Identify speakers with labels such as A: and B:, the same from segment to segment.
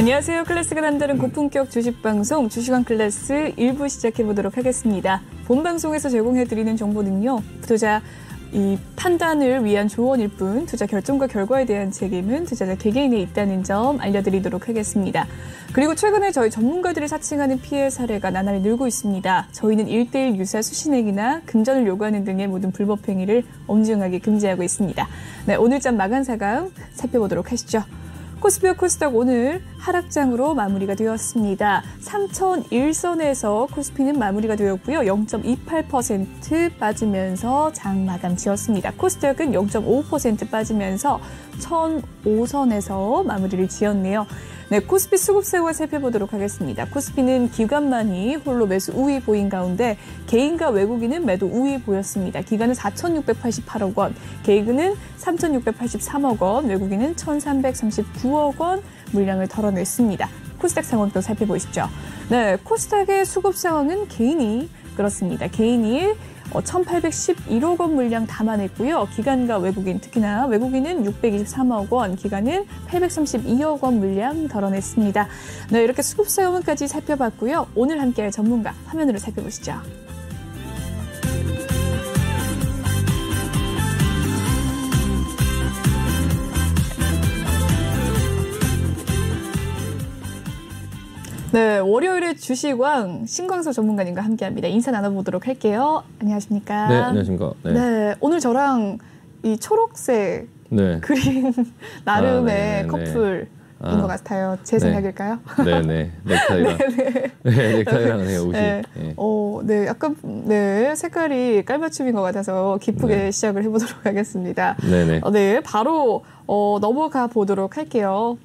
A: 안녕하세요. 클래스가 남다른 고품격 주식방송 주식왕 클래스 1부 시작해보도록 하겠습니다. 본 방송에서 제공해드리는 정보는요. 투자 판단을 위한 조언일 뿐 투자 결정과 결과에 대한 책임은 투자자 개개인에 있다는 점 알려드리도록 하겠습니다. 그리고 최근에 저희 전문가들이 사칭하는 피해 사례가 나날이 늘고 있습니다. 저희는 1:1 유사 수신행위나 금전을 요구하는 등의 모든 불법 행위를 엄중하게 금지하고 있습니다. 네, 오늘장 마감 사강 살펴보도록 하시죠. 코스피와 코스닥 오늘 하락장으로 마무리가 되었습니다. 3001선에서 코스피는 마무리가 되었고요. 0.28% 빠지면서 장 마감 지었습니다. 코스닥은 0.5% 빠지면서 1005선에서 마무리를 지었네요. 네, 코스피 수급세와 살펴보도록 하겠습니다. 코스피는 기관만이 홀로 매수 우위 보인 가운데 개인과 외국인은 매도 우위 보였습니다. 기관은 4,688억 원, 개인은 3,683억 원, 외국인은 1,339억 원 물량을 털어냈습니다. 코스닥 상황도 살펴보시죠. 네, 코스닥의 수급 상황은 개인이 그렇습니다. 개인이 1,811억 원 물량 담아냈고요. 기관과 외국인, 특히나 외국인은 623억 원, 기관은 832억 원 물량 덜어냈습니다. 네, 이렇게 수급 상황까지 살펴봤고요. 오늘 함께할 전문가 화면으로 살펴보시죠. 네, 월요일에 주식왕 신광석 전문가님과 함께합니다. 인사 나눠보도록 할게요. 안녕하십니까?
B: 네, 안녕하십니까?
A: 네, 오늘 저랑 이 초록색 그린 나름의 커플인 것 같아요. 제 생각일까요?
B: 네네, 넥타이랑. 넥타이랑 해요, 옷이.
A: 네. 네, 약간 색깔이 깔맞춤인 것 같아서 기쁘게 시작을 해보도록 하겠습니다.
B: 네네.
A: 네, 바로 넘어가 보도록 할게요.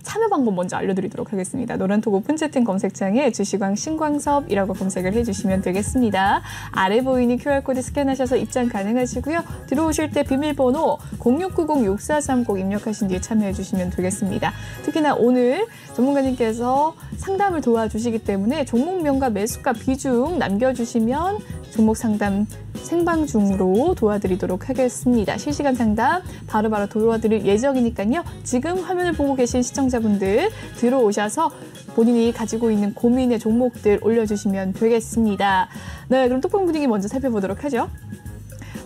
A: 참여 방법 먼저 알려드리도록 하겠습니다. 노란톡 오픈 채팅 검색창에 주식왕 신광섭이라고 검색을 해주시면 되겠습니다. 아래 보이는 QR코드 스캔하셔서 입장 가능하시고요. 들어오실 때 비밀번호 0690-6430 입력하신 뒤에 참여해주시면 되겠습니다. 특히나 오늘 전문가님께서 상담을 도와주시기 때문에 종목명과 매수가 비중 남겨주시면 종목 상담 생방 중으로 도와드리도록 하겠습니다. 실시간 상담 바로바로 도와드릴 예정이니까요. 지금 화면을 보고 계신 시청자분들 들어오셔서 본인이 가지고 있는 고민의 종목들 올려주시면 되겠습니다. 네, 그럼 톡방 분위기 먼저 살펴보도록 하죠.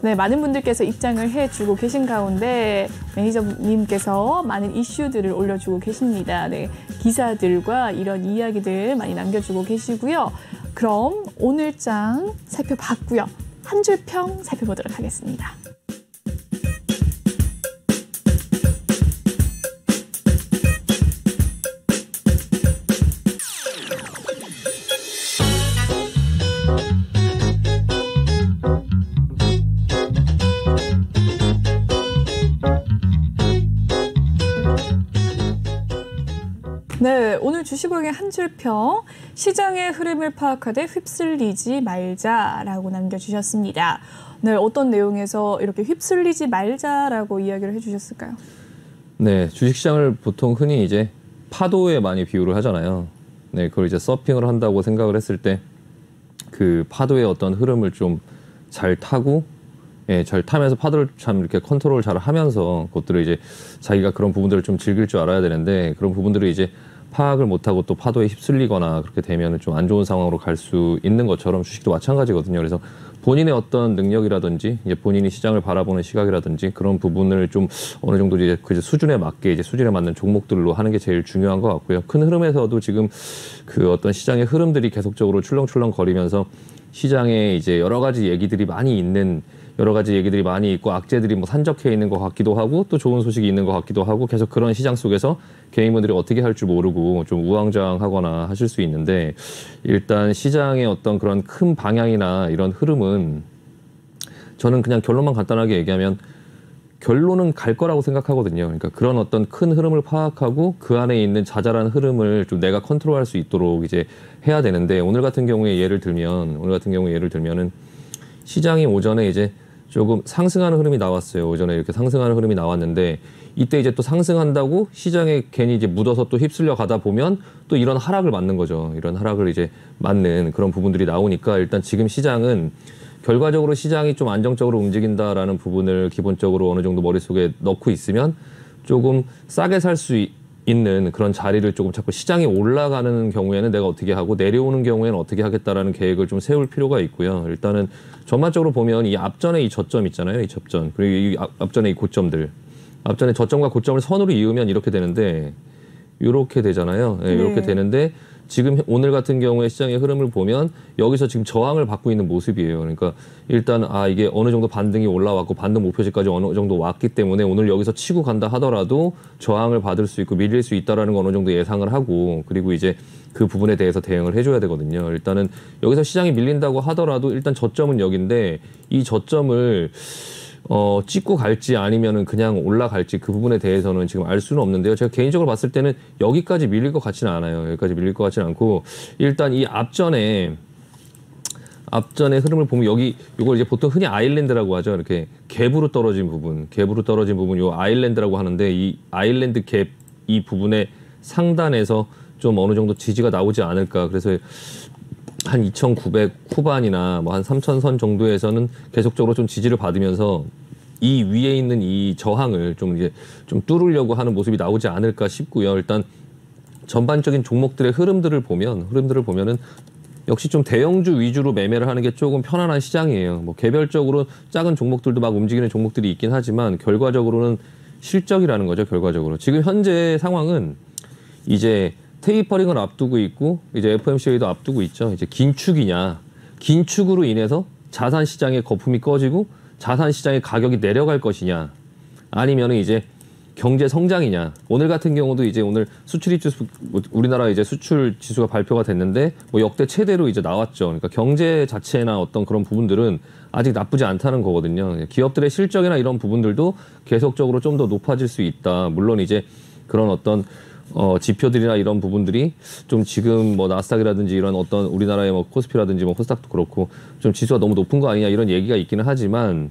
A: 네, 많은 분들께서 입장을 해주고 계신 가운데 매니저님께서 많은 이슈들을 올려주고 계십니다. 네, 기사들과 이런 이야기들 많이 남겨주고 계시고요. 그럼 오늘장 살펴봤고요. 한 줄 평 살펴보도록 하겠습니다. 네, 오늘 주식왕의 한 줄 평, 시장의 흐름을 파악하되 휩쓸리지 말자라고 남겨주셨습니다. 네, 어떤 내용에서 이렇게 휩쓸리지 말자라고 이야기를 해주셨을까요?
B: 네, 주식시장을 보통 흔히 이제 파도에 많이 비유를 하잖아요. 네, 그걸 이제 서핑을 한다고 생각을 했을 때 그 파도의 어떤 흐름을 좀 잘 타고, 잘 타면서 파도를 참 이렇게 컨트롤 잘 하면서 그것들을 이제 자기가 그런 부분들을 좀 즐길 줄 알아야 되는데 그런 부분들을 이제 파악을 못하고 또 파도에 휩쓸리거나 그렇게 되면 좀 안 좋은 상황으로 갈 수 있는 것처럼 주식도 마찬가지거든요. 그래서 본인의 어떤 능력이라든지 이제 본인이 시장을 바라보는 시각이라든지 그런 부분을 좀 어느 정도 이제 그 수준에 맞게 이제 수준에 맞는 종목들로 하는 게 제일 중요한 것 같고요. 큰 흐름에서도 지금 그 어떤 시장의 흐름들이 계속적으로 출렁출렁 거리면서 시장에 이제 여러 가지 얘기들이 많이 있고 악재들이 뭐 산적해 있는 것 같기도 하고 또 좋은 소식이 있는 것 같기도 하고 계속 그런 시장 속에서 개인분들이 어떻게 할 줄 모르고 좀 우왕좌왕하거나 하실 수 있는데 일단 시장의 어떤 그런 큰 방향이나 이런 흐름은 저는 그냥 결론만 간단하게 얘기하면 결론은 갈 거라고 생각하거든요. 그러니까 그런 어떤 큰 흐름을 파악하고 그 안에 있는 자잘한 흐름을 좀 내가 컨트롤할 수 있도록 이제 해야 되는데 오늘 같은 경우에 예를 들면은 시장이 오전에 이제 조금 상승하는 흐름이 나왔어요. 오전에 이렇게 상승하는 흐름이 나왔는데 이때 이제 또 상승한다고 시장에 괜히 이제 묻어서 또 휩쓸려 가다 보면 또 이런 하락을 맞는 거죠. 이런 하락을 이제 맞는 그런 부분들이 나오니까 일단 지금 시장은 결과적으로 시장이 좀 안정적으로 움직인다라는 부분을 기본적으로 어느 정도 머릿속에 넣고 있으면 조금 싸게 살 수 있는 그런 자리를 조금 자꾸 시장이 올라가는 경우에는 내가 어떻게 하고 내려오는 경우에는 어떻게 하겠다라는 계획을 좀 세울 필요가 있고요. 일단은 전반적으로 보면 이 앞전에 이 저점 있잖아요. 이 접전 그리고 이 앞전에 이 고점들 앞전에 저점과 고점을 선으로 이으면 이렇게 되는데 이렇게 되잖아요. 네, 이렇게 되는데 지금 오늘 같은 경우에 시장의 흐름을 보면 여기서 지금 저항을 받고 있는 모습이에요. 그러니까 일단 이게 어느 정도 반등이 올라왔고 반등 목표지까지 어느 정도 왔기 때문에 오늘 여기서 치고 간다 하더라도 저항을 받을 수 있고 밀릴 수 있다라는 거 어느 정도 예상을 하고 그리고 이제 그 부분에 대해서 대응을 해줘야 되거든요. 일단은 여기서 시장이 밀린다고 하더라도 일단 저점은 여기인데 이 저점을 찍고 갈지 아니면은 그냥 올라갈지 그 부분에 대해서는 지금 알 수는 없는데요. 제가 개인적으로 봤을 때는 여기까지 밀릴 것 같지는 않아요. 여기까지 밀릴 것 같지는 않고 일단 이 앞전의 흐름을 보면 여기 이걸 이제 보통 흔히 아일랜드라고 하죠. 이렇게 갭으로 떨어진 부분 요 아일랜드라고 하는데 이 아일랜드 갭 이 부분의 상단에서 좀 어느 정도 지지가 나오지 않을까. 그래서 한 2,900 후반이나 뭐 한 3,000선 정도에서는 계속적으로 좀 지지를 받으면서 이 위에 있는 이 저항을 좀 이제 좀 뚫으려고 하는 모습이 나오지 않을까 싶고요. 일단 전반적인 종목들의 흐름들을 보면은 역시 좀 대형주 위주로 매매를 하는 게 조금 편안한 시장이에요. 뭐 개별적으로 작은 종목들도 막 움직이는 종목들이 있긴 하지만 결과적으로는 실적이라는 거죠. 결과적으로 지금 현재 상황은 이제 테이퍼링을 앞두고 있고 이제 FOMC도 앞두고 있죠. 이제 긴축으로 인해서 자산 시장의 거품이 꺼지고 자산 시장의 가격이 내려갈 것이냐, 아니면은 이제 경제 성장이냐. 오늘 같은 경우도 이제 오늘 수출입 지수 우리나라 이제 수출 지수가 발표가 됐는데 뭐 역대 최대로 이제 나왔죠. 그러니까 경제 자체나 어떤 그런 부분들은 아직 나쁘지 않다는 거거든요. 기업들의 실적이나 이런 부분들도 계속적으로 좀 더 높아질 수 있다. 물론 이제 그런 어떤 지표들이나 이런 부분들이 좀 지금 뭐 나스닥이라든지 이런 어떤 우리나라의 뭐 코스피라든지 뭐 코스닥도 그렇고 좀 지수가 너무 높은 거 아니냐 이런 얘기가 있기는 하지만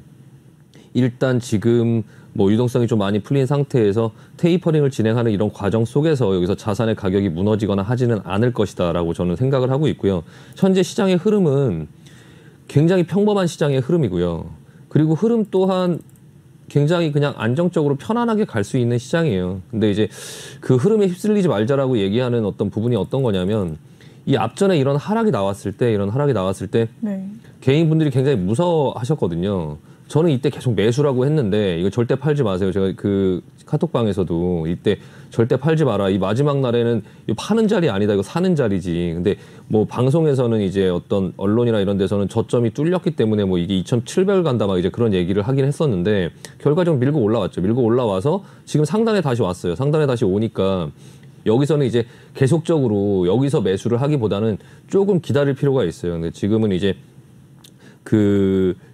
B: 일단 지금 뭐 유동성이 좀 많이 풀린 상태에서 테이퍼링을 진행하는 이런 과정 속에서 여기서 자산의 가격이 무너지거나 하지는 않을 것이다라고 저는 생각을 하고 있고요. 현재 시장의 흐름은 굉장히 평범한 시장의 흐름이고요. 그리고 흐름 또한 굉장히 그냥 안정적으로 편안하게 갈 수 있는 시장이에요. 근데 이제 그 흐름에 휩쓸리지 말자라고 얘기하는 어떤 부분이 어떤 거냐면 이 앞전에 이런 하락이 나왔을 때 개인분들이 굉장히 무서워하셨거든요. 저는 이때 계속 매수라고 했는데 이거 절대 팔지 마세요. 제가 그 카톡방에서도 이때 절대 팔지 마라. 이 마지막 날에는 이거 파는 자리 아니다. 이거 사는 자리지. 근데 뭐 방송에서는 이제 어떤 언론이나 이런 데서는 저점이 뚫렸기 때문에 뭐 이게 2,700을 간다 막 이제 그런 얘기를 하긴 했었는데 결과적으로 밀고 올라왔죠. 밀고 올라와서 지금 상단에 다시 왔어요. 상단에 다시 오니까 여기서는 이제 계속적으로 여기서 매수를 하기보다는 조금 기다릴 필요가 있어요. 근데 지금은 이제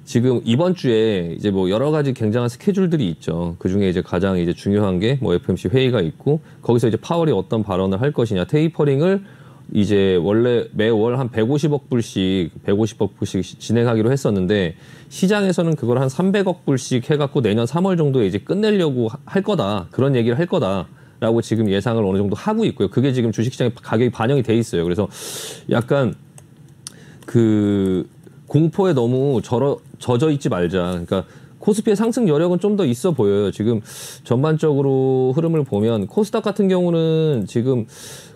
B: 지금 이번 주에 이제 뭐 여러 가지 굉장한 스케줄들이 있죠. 그 중에 이제 가장 이제 중요한 게 뭐 FOMC 회의가 있고 거기서 이제 파월이 어떤 발언을 할 것이냐. 테이퍼링을 이제 원래 매월 한 150억 불씩 진행하기로 했었는데 시장에서는 그걸 한 300억 불씩 해갖고 내년 3월 정도에 이제 끝내려고 할 거다. 그런 얘기를 할 거다라고 지금 예상을 어느 정도 하고 있고요. 그게 지금 주식시장에 가격이 반영이 돼 있어요. 그래서 약간 공포에 너무 젖어 있지 말자. 그러니까 코스피의 상승 여력은 좀 더 있어 보여요. 지금 전반적으로 흐름을 보면 코스닥 같은 경우는 지금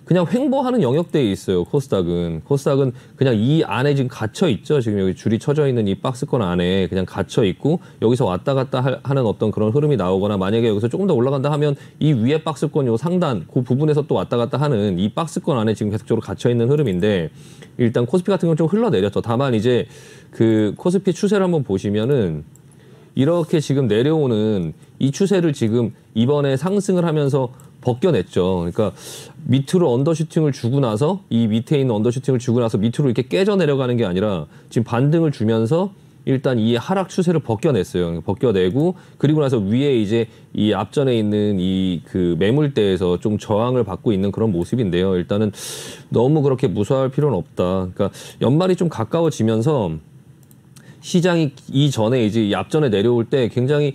B: 그냥 횡보하는 영역대에 있어요. 코스닥은 그냥 이 안에 지금 갇혀 있죠. 지금 여기 줄이 쳐져 있는 이 박스권 안에 그냥 갇혀 있고 여기서 왔다 갔다 하는 어떤 그런 흐름이 나오거나 만약에 여기서 조금 더 올라간다 하면 이 위에 박스권 요 상단 그 부분에서 또 왔다 갔다 하는 이 박스권 안에 지금 계속적으로 갇혀 있는 흐름인데 일단 코스피 같은 경우는 좀 흘러내렸죠. 다만 이제 그 코스피 추세를 한번 보시면은 이렇게 지금 내려오는 이 추세를 지금 이번에 상승을 하면서 벗겨냈죠. 그러니까 밑으로 언더슈팅을 주고 나서 이 밑에 있는 언더슈팅을 주고 나서 밑으로 이렇게 깨져 내려가는 게 아니라 지금 반등을 주면서 일단 이 하락 추세를 벗겨냈어요. 벗겨내고 그리고 나서 위에 이제 이 앞전에 있는 이 그 매물대에서 좀 저항을 받고 있는 그런 모습인데요. 일단은 너무 그렇게 무서워할 필요는 없다. 그러니까 연말이 좀 가까워지면서 시장이 이전에 이제 이 앞전에 내려올 때 굉장히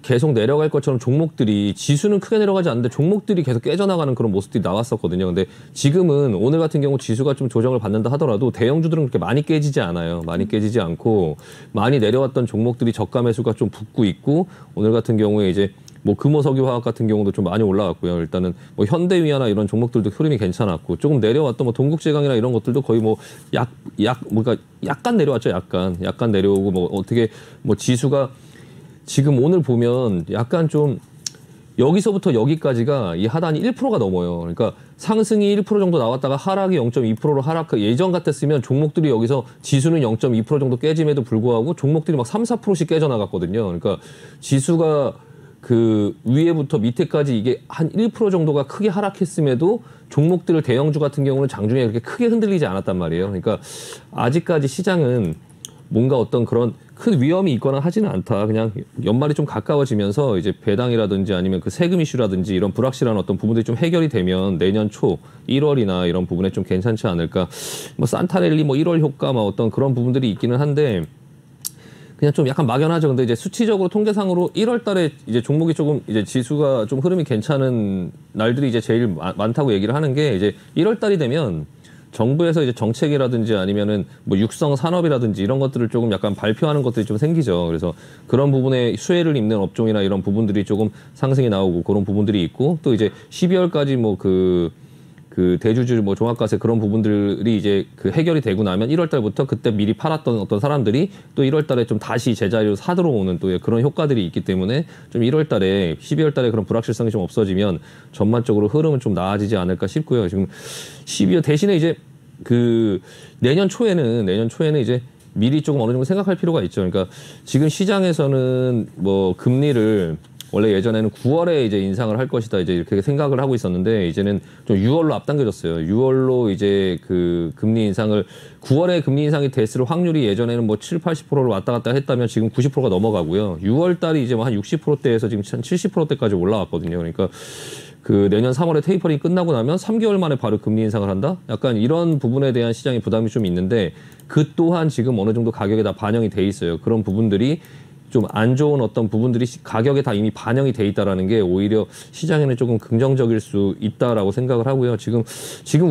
B: 계속 내려갈 것처럼 종목들이 지수는 크게 내려가지 않는데 종목들이 계속 깨져나가는 그런 모습들이 나왔었거든요. 근데 지금은 오늘 같은 경우 지수가 좀 조정을 받는다 하더라도 대형주들은 그렇게 많이 깨지지 않아요. 많이 깨지지 않고 많이 내려왔던 종목들이 저가 매수가 좀 붙고 있고 오늘 같은 경우에 이제 뭐 금호석유화학 같은 경우도 좀 많이 올라갔고요. 일단은 뭐 현대위아나 이런 종목들도 흐름이 괜찮았고 조금 내려왔던 뭐 동국제강이나 이런 것들도 거의 뭐 그러니까 약간 내려왔죠. 약간 내려오고 뭐 어떻게 뭐 지수가 지금 오늘 보면 약간 좀 여기서부터 여기까지가 이 하단이 1%가 넘어요. 그러니까 상승이 1% 정도 나왔다가 하락이 0.2%로 예전 같았으면 종목들이 여기서 지수는 0.2% 정도 깨짐에도 불구하고 종목들이 막 3, 4%씩 깨져나갔거든요. 그러니까 지수가 그 위에부터 밑에까지 이게 한 1% 정도가 크게 하락했음에도 종목들 대형주 같은 경우는 장중에 그렇게 크게 흔들리지 않았단 말이에요. 그러니까 아직까지 시장은 뭔가 어떤 그런 큰 위험이 있거나 하지는 않다. 그냥 연말이 좀 가까워지면서 이제 배당이라든지 아니면 그 세금 이슈라든지 이런 불확실한 어떤 부분들이 좀 해결이 되면 내년 초 1월이나 이런 부분에 좀 괜찮지 않을까. 뭐 산타랠리 뭐 1월 효과 막 어떤 그런 부분들이 있기는 한데 그냥 좀 약간 막연하죠. 근데 이제 수치적으로 통계상으로 1월 달에 이제 종목이 조금 이제 지수가 좀 흐름이 괜찮은 날들이 이제 제일 많다고 얘기를 하는 게 이제 1월 달이 되면 정부에서 이제 정책이라든지 아니면은 뭐 육성 산업이라든지 이런 것들을 조금 약간 발표하는 것들이 좀 생기죠. 그래서 그런 부분에 수혜를 입는 업종이나 이런 부분들이 조금 상승이 나오고 그런 부분들이 있고 또 이제 12월까지 뭐 그 대주주 뭐 종합과세 그런 부분들이 이제 그 해결이 되고 나면 1월 달부터 그때 미리 팔았던 어떤 사람들이 또 1월 달에 좀 다시 제자리로 사들어오는 또 그런 효과들이 있기 때문에 좀 1월 달에 12월 달에 그런 불확실성이 좀 없어지면 전반적으로 흐름은 좀 나아지지 않을까 싶고요. 지금 12월 대신에 이제 그 내년 초에는 이제 미리 조금 어느 정도 생각할 필요가 있죠. 그러니까 지금 시장에서는 뭐 금리를 원래 예전에는 9월에 이제 인상을 할 것이다 이제 이렇게 생각을 하고 있었는데 이제는 좀 6월로 앞당겨졌어요. 6월로 이제 그 금리 인상을 9월에 금리 인상이 됐을 확률이 예전에는 뭐 7, 80%를 왔다 갔다 했다면 지금 90%가 넘어가고요. 6월 달이 이제 뭐 한 60%대에서 지금 한 70%대까지 올라왔거든요. 그러니까 그 내년 3월에 테이퍼링이 끝나고 나면 3개월 만에 바로 금리 인상을 한다? 약간 이런 부분에 대한 시장의 부담이 좀 있는데 그 또한 지금 어느 정도 가격에 다 반영이 돼 있어요. 그런 부분들이 좀 안 좋은 어떤 부분들이 가격에 다 이미 반영이 돼 있다라는 게 오히려 시장에는 조금 긍정적일 수 있다라고 생각을 하고요. 지금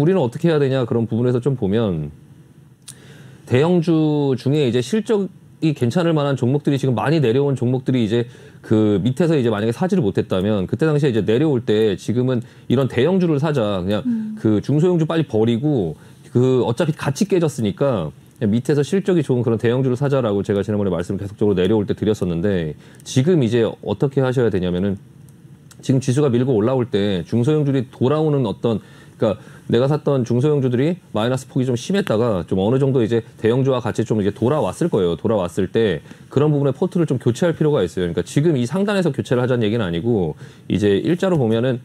B: 우리는 어떻게 해야 되냐 그런 부분에서 좀 보면 대형주 중에 이제 실적이 괜찮을 만한 종목들이 지금 많이 내려온 종목들이 이제 그 밑에서 이제 만약에 사지를 못했다면 그때 당시에 이제 내려올 때 지금은 이런 대형주를 사자 그냥 그 중소형주 빨리 버리고 그 어차피 같이 깨졌으니까 밑에서 실적이 좋은 그런 대형주를 사자라고 제가 지난번에 말씀을 계속적으로 내려올 때 드렸었는데 지금 이제 어떻게 하셔야 되냐면은 지금 지수가 밀고 올라올 때 중소형주들이 돌아오는 어떤 그러니까 내가 샀던 중소형주들이 마이너스 폭이 좀 심했다가 좀 어느 정도 이제 대형주와 같이 좀 이제 돌아왔을 거예요. 돌아왔을 때 그런 부분에 포트를 좀 교체할 필요가 있어요. 그러니까 지금 이 상단에서 교체를 하자는 얘기는 아니고 이제 일자로 보면은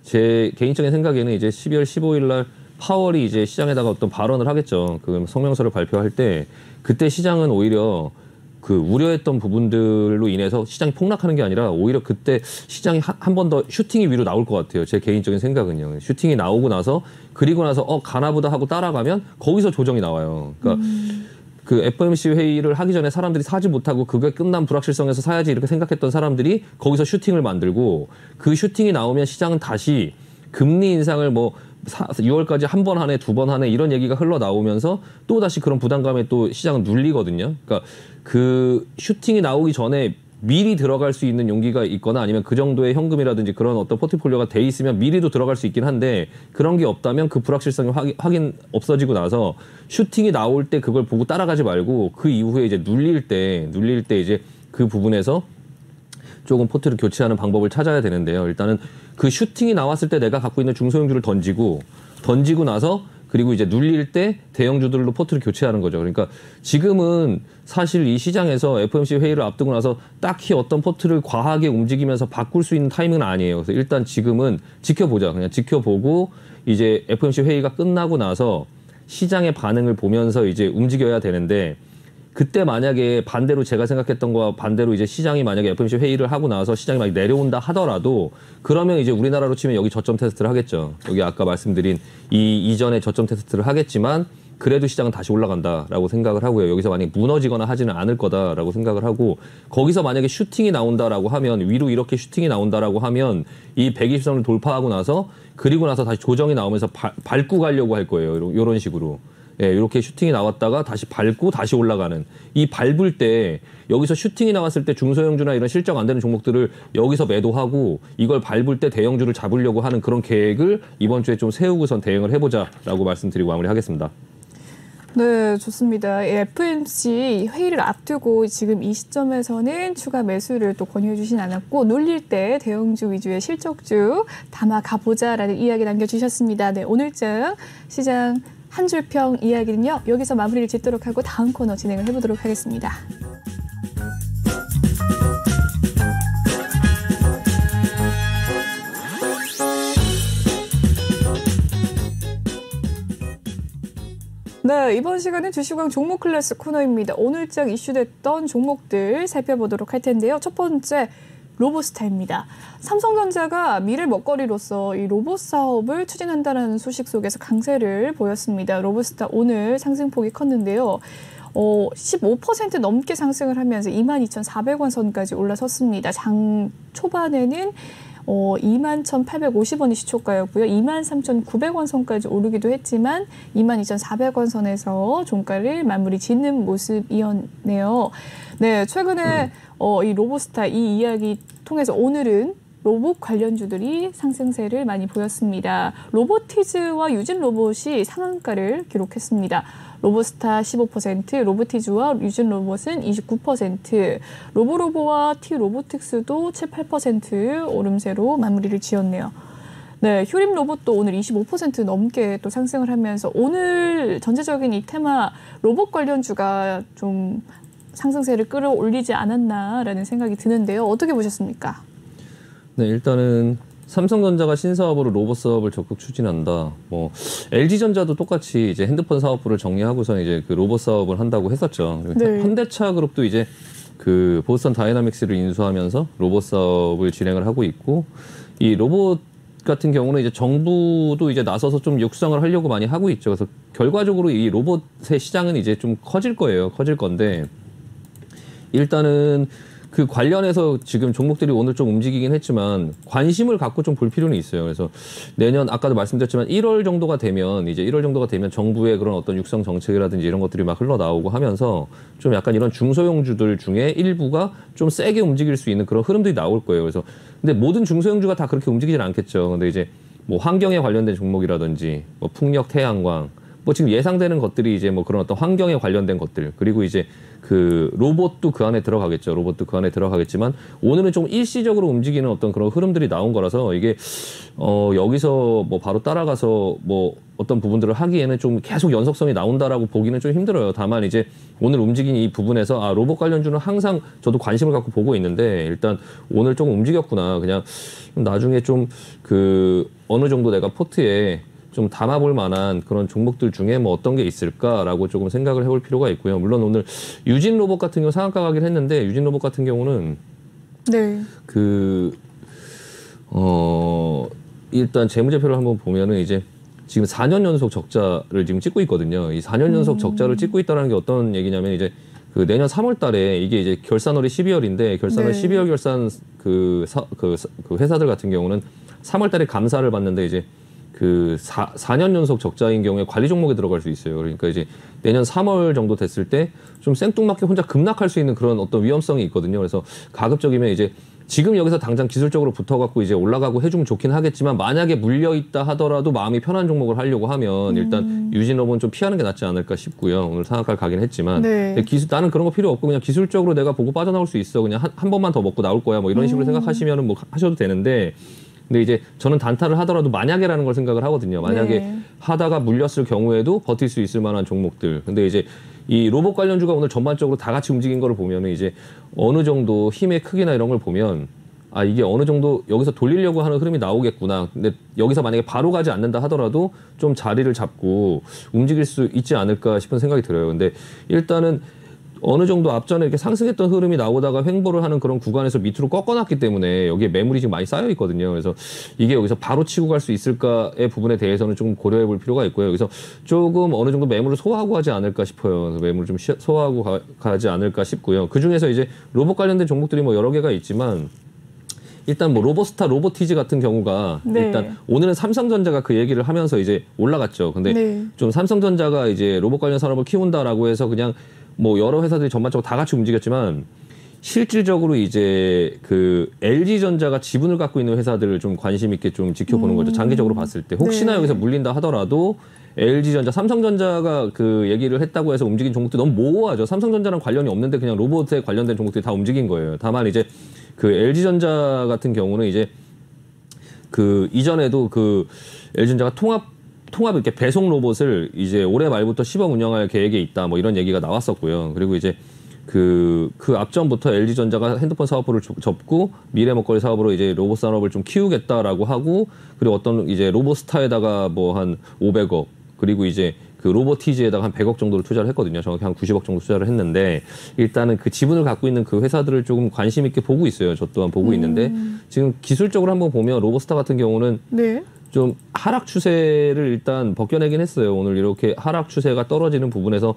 B: 제 개인적인 생각에는 이제 12월 15일 날 파월이 이제 시장에다가 어떤 발언을 하겠죠. 그 성명서를 발표할 때 그때 시장은 오히려 그 우려했던 부분들로 인해서 시장이 폭락하는 게 아니라 오히려 그때 시장이 한 번 더 슈팅이 위로 나올 것 같아요. 제 개인적인 생각은요. 슈팅이 나오고 나서 그리고 나서 가나보다 하고 따라가면 거기서 조정이 나와요. 그러니까 그 FOMC 회의를 하기 전에 사람들이 사지 못하고 그게 끝난 불확실성에서 사야지 이렇게 생각했던 사람들이 거기서 슈팅을 만들고 그 슈팅이 나오면 시장은 다시 금리 인상을 뭐 6월까지 한 번 하네, 두 번 하네 이런 얘기가 흘러나오면서 또 다시 그런 부담감에 또 시장은 눌리거든요. 그러니까 그 슈팅이 나오기 전에 미리 들어갈 수 있는 용기가 있거나 아니면 그 정도의 현금이라든지 그런 어떤 포트폴리오가 돼 있으면 미리도 들어갈 수 있긴 한데 그런 게 없다면 그 불확실성이 확인 없어지고 나서 슈팅이 나올 때 그걸 보고 따라가지 말고 그 이후에 이제 눌릴 때 이제 그 부분에서 조금 포트를 교체하는 방법을 찾아야 되는데요. 일단은 그 슈팅이 나왔을 때 내가 갖고 있는 중소형주를 던지고 나서 그리고 이제 눌릴 때 대형주들로 포트를 교체하는 거죠. 그러니까 지금은 사실 이 시장에서 FOMC 회의를 앞두고 나서 딱히 어떤 포트를 과하게 움직이면서 바꿀 수 있는 타이밍은 아니에요. 그래서 일단 지금은 지켜보자. 그냥 지켜보고 이제 FOMC 회의가 끝나고 나서 시장의 반응을 보면서 이제 움직여야 되는데 그때 만약에 반대로 제가 생각했던 거와 반대로 이제 시장이 만약에 FOMC 회의를 하고 나서 시장이 막 내려온다 하더라도 그러면 이제 우리나라로 치면 여기 저점 테스트를 하겠죠. 여기 아까 말씀드린 이 이전에 저점 테스트를 하겠지만 그래도 시장은 다시 올라간다라고 생각을 하고요. 여기서 만약에 무너지거나 하지는 않을 거다라고 생각을 하고 거기서 만약에 슈팅이 나온다라고 하면 위로 이렇게 슈팅이 나온다라고 하면 이 120선을 돌파하고 나서 그리고 나서 다시 조정이 나오면서 밟고 가려고 할 거예요. 이런 식으로. 예, 이렇게 슈팅이 나왔다가 다시 밟고 다시 올라가는 이 밟을 때 여기서 슈팅이 나왔을 때 중소형주나 이런 실적 안 되는 종목들을 여기서 매도하고 이걸 밟을 때 대형주를 잡으려고 하는 그런 계획을 이번 주에 좀 세우고선 대응을 해보자라고 말씀드리고 마무리하겠습니다.
A: 네, 좋습니다. FMC 회의를 앞두고 지금 이 시점에서는 추가 매수를 또 권유해 주진 않았고 눌릴 때 대형주 위주의 실적주 담아 가보자라는 이야기 남겨주셨습니다. 네, 오늘장 시장 한 줄평 이야기는요. 여기서 마무리를 짓도록 하고 다음 코너 진행을 해보도록 하겠습니다. 네, 이번 시간은 주식왕 종목 클래스 코너입니다. 오늘장 이슈됐던 종목들 살펴보도록 할 텐데요. 첫 번째, 로보스타입니다. 삼성전자가 미래 먹거리로서 이 로봇 사업을 추진한다는 소식 속에서 강세를 보였습니다. 로보스타 오늘 상승폭이 컸는데요. 15% 넘게 상승을 하면서 22,400원 선까지 올라섰습니다. 장 초반에는 21,850원이 시초가였고요. 23,900원 선까지 오르기도 했지만 22,400원 선에서 종가를 마무리 짓는 모습이었네요. 네, 최근에 이 로보스타 이 이야기 통해서 오늘은 로봇 관련주들이 상승세를 많이 보였습니다. 로보티즈와 유진 로봇이 상한가를 기록했습니다. 로보스타 15%, 로보티즈와 유진 로봇은 29%, 로보로보와 T로보틱스도 7, 8% 오름세로 마무리를 지었네요. 네, 휴림 로봇도 오늘 25% 넘게 또 상승을 하면서 오늘 전체적인 이 테마 로봇 관련주가 좀 상승세를 끌어올리지 않았나라는 생각이 드는데요. 어떻게 보셨습니까?
B: 네, 일단은 삼성전자가 신사업으로 로봇 사업을 적극 추진한다. 뭐 LG전자도 똑같이 이제 핸드폰 사업부를 정리하고서 이제 그 로봇 사업을 한다고 했었죠.
A: 네.
B: 현대차 그룹도 이제 그 보스턴 다이나믹스를 인수하면서 로봇 사업을 진행을 하고 있고 이 로봇 같은 경우는 이제 정부도 이제 나서서 좀 육성을 하려고 많이 하고 있죠. 그래서 결과적으로 이 로봇의 시장은 이제 좀 커질 거예요. 커질 건데 일단은 그 관련해서 지금 종목들이 오늘 좀 움직이긴 했지만 관심을 갖고 좀 볼 필요는 있어요. 그래서 내년 아까도 말씀드렸지만 1월 정도가 되면 이제 1월 정도가 되면 정부의 그런 어떤 육성 정책이라든지 이런 것들이 막 흘러나오고 하면서 좀 약간 이런 중소형주들 중에 일부가 좀 세게 움직일 수 있는 그런 흐름들이 나올 거예요. 그래서 근데 모든 중소형주가 다 그렇게 움직이진 않겠죠. 근데 이제 뭐 환경에 관련된 종목이라든지 뭐 풍력, 태양광 뭐 지금 예상되는 것들이 이제 뭐 그런 어떤 환경에 관련된 것들 그리고 이제 그 로봇도 그 안에 들어가겠죠. 로봇도 그 안에 들어가겠지만 오늘은 좀 일시적으로 움직이는 어떤 그런 흐름들이 나온 거라서 이게 여기서 뭐 바로 따라가서 뭐 어떤 부분들을 하기에는 좀 계속 연속성이 나온다라고 보기는 좀 힘들어요. 다만 이제 오늘 움직인 이 부분에서 아 로봇 관련주는 항상 저도 관심을 갖고 보고 있는데 일단 오늘 조금 움직였구나. 그냥 나중에 좀 그 어느 정도 내가 포트에 좀 담아볼 만한 그런 종목들 중에 뭐 어떤 게 있을까라고 조금 생각을 해볼 필요가 있고요. 물론 오늘 유진 로봇 같은 경우 상한가 가긴 했는데 유진 로봇 같은 경우는
A: 네.
B: 일단 재무제표를 한번 보면은 이제 지금 4년 연속 적자를 지금 찍고 있거든요. 이 4년 연속 적자를 찍고 있다는 게 어떤 얘기냐면 이제 그 내년 3월 달에 이게 이제 결산월이 12월인데 결산월
A: 네.
B: 12월 결산 그 회사들 같은 경우는 3월 달에 감사를 받는데 이제 그 4년 연속 적자인 경우에 관리 종목에 들어갈 수 있어요. 그러니까 이제 내년 3월 정도 됐을 때 좀 생뚱맞게 혼자 급락할 수 있는 그런 어떤 위험성이 있거든요. 그래서 가급적이면 이제 지금 여기서 당장 기술적으로 붙어갖고 이제 올라가고 해주면 좋긴 하겠지만 만약에 물려있다 하더라도 마음이 편한 종목을 하려고 하면 일단 유진업은 좀 피하는 게 낫지 않을까 싶고요. 오늘 상한가를 가긴 했지만
A: 네.
B: 나는 그런 거 필요 없고 그냥 기술적으로 내가 보고 빠져나올 수 있어. 그냥 한 번만 더 먹고 나올 거야. 뭐 이런 식으로 생각하시면은 뭐 하셔도 되는데 근데 이제 저는 단타를 하더라도 만약에라는 걸 생각을 하거든요. 만약에
A: 네.
B: 하다가 물렸을 경우에도 버틸 수 있을 만한 종목들. 근데 이제 이 로봇 관련주가 오늘 전반적으로 다 같이 움직인 거를 보면은 이제 어느 정도 힘의 크기나 이런 걸 보면 아 이게 어느 정도 여기서 돌리려고 하는 흐름이 나오겠구나. 근데 여기서 만약에 바로 가지 않는다 하더라도 좀 자리를 잡고 움직일 수 있지 않을까 싶은 생각이 들어요. 근데 일단은 어느 정도 앞전에 이렇게 상승했던 흐름이 나오다가 횡보를 하는 그런 구간에서 밑으로 꺾어놨기 때문에 여기에 매물이 지금 많이 쌓여 있거든요. 그래서 이게 여기서 바로 치고 갈 수 있을까의 부분에 대해서는 좀 고려해 볼 필요가 있고요. 여기서 조금 어느 정도 매물을 소화하고 하지 않을까 싶어요. 그래서 매물을 좀 소화하고 가지 않을까 싶고요. 그 중에서 이제 로봇 관련된 종목들이 뭐 여러 개가 있지만 일단 뭐 로보스타, 로보티즈 같은 경우가
A: 네.
B: 일단 오늘은 삼성전자가 그 얘기를 하면서 이제 올라갔죠. 근데
A: 네.
B: 좀 삼성전자가 이제 로봇 관련 산업을 키운다라고 해서 그냥 뭐 여러 회사들이 전반적으로 다 같이 움직였지만 실질적으로 이제 그 LG전자가 지분을 갖고 있는 회사들을 좀 관심 있게 좀 지켜보는 거죠. 장기적으로 봤을 때. 혹시나
A: 네.
B: 여기서 물린다 하더라도 LG전자, 삼성전자가 그 얘기를 했다고 해서 움직인 종목들이 너무 모호하죠. 삼성전자랑 관련이 없는데 그냥 로봇에 관련된 종목들이 다 움직인 거예요. 다만 이제 그 LG전자 같은 경우는 이제 그 이전에도 그 LG전자가 통합 이렇게 배송 로봇을 이제 올해 말부터 시범 운영할 계획에 있다. 뭐 이런 얘기가 나왔었고요. 그리고 이제 그 앞전부터 LG전자가 핸드폰 사업부를 접고 미래 먹거리 사업으로 이제 로봇 산업을 좀 키우겠다라고 하고 그리고 어떤 이제 로봇스타에다가 뭐 한 500억 그리고 이제 그 로보티즈에다가 한 100억 정도를 투자를 했거든요. 정확히 한 90억 정도 투자를 했는데 일단은 그 지분을 갖고 있는 그 회사들을 조금 관심 있게 보고 있어요. 저 또한 보고 있는데 지금 기술적으로 한번 보면 로보스타 같은 경우는
A: 네.
B: 좀 하락 추세를 일단 벗겨내긴 했어요. 오늘 이렇게 하락 추세가 떨어지는 부분에서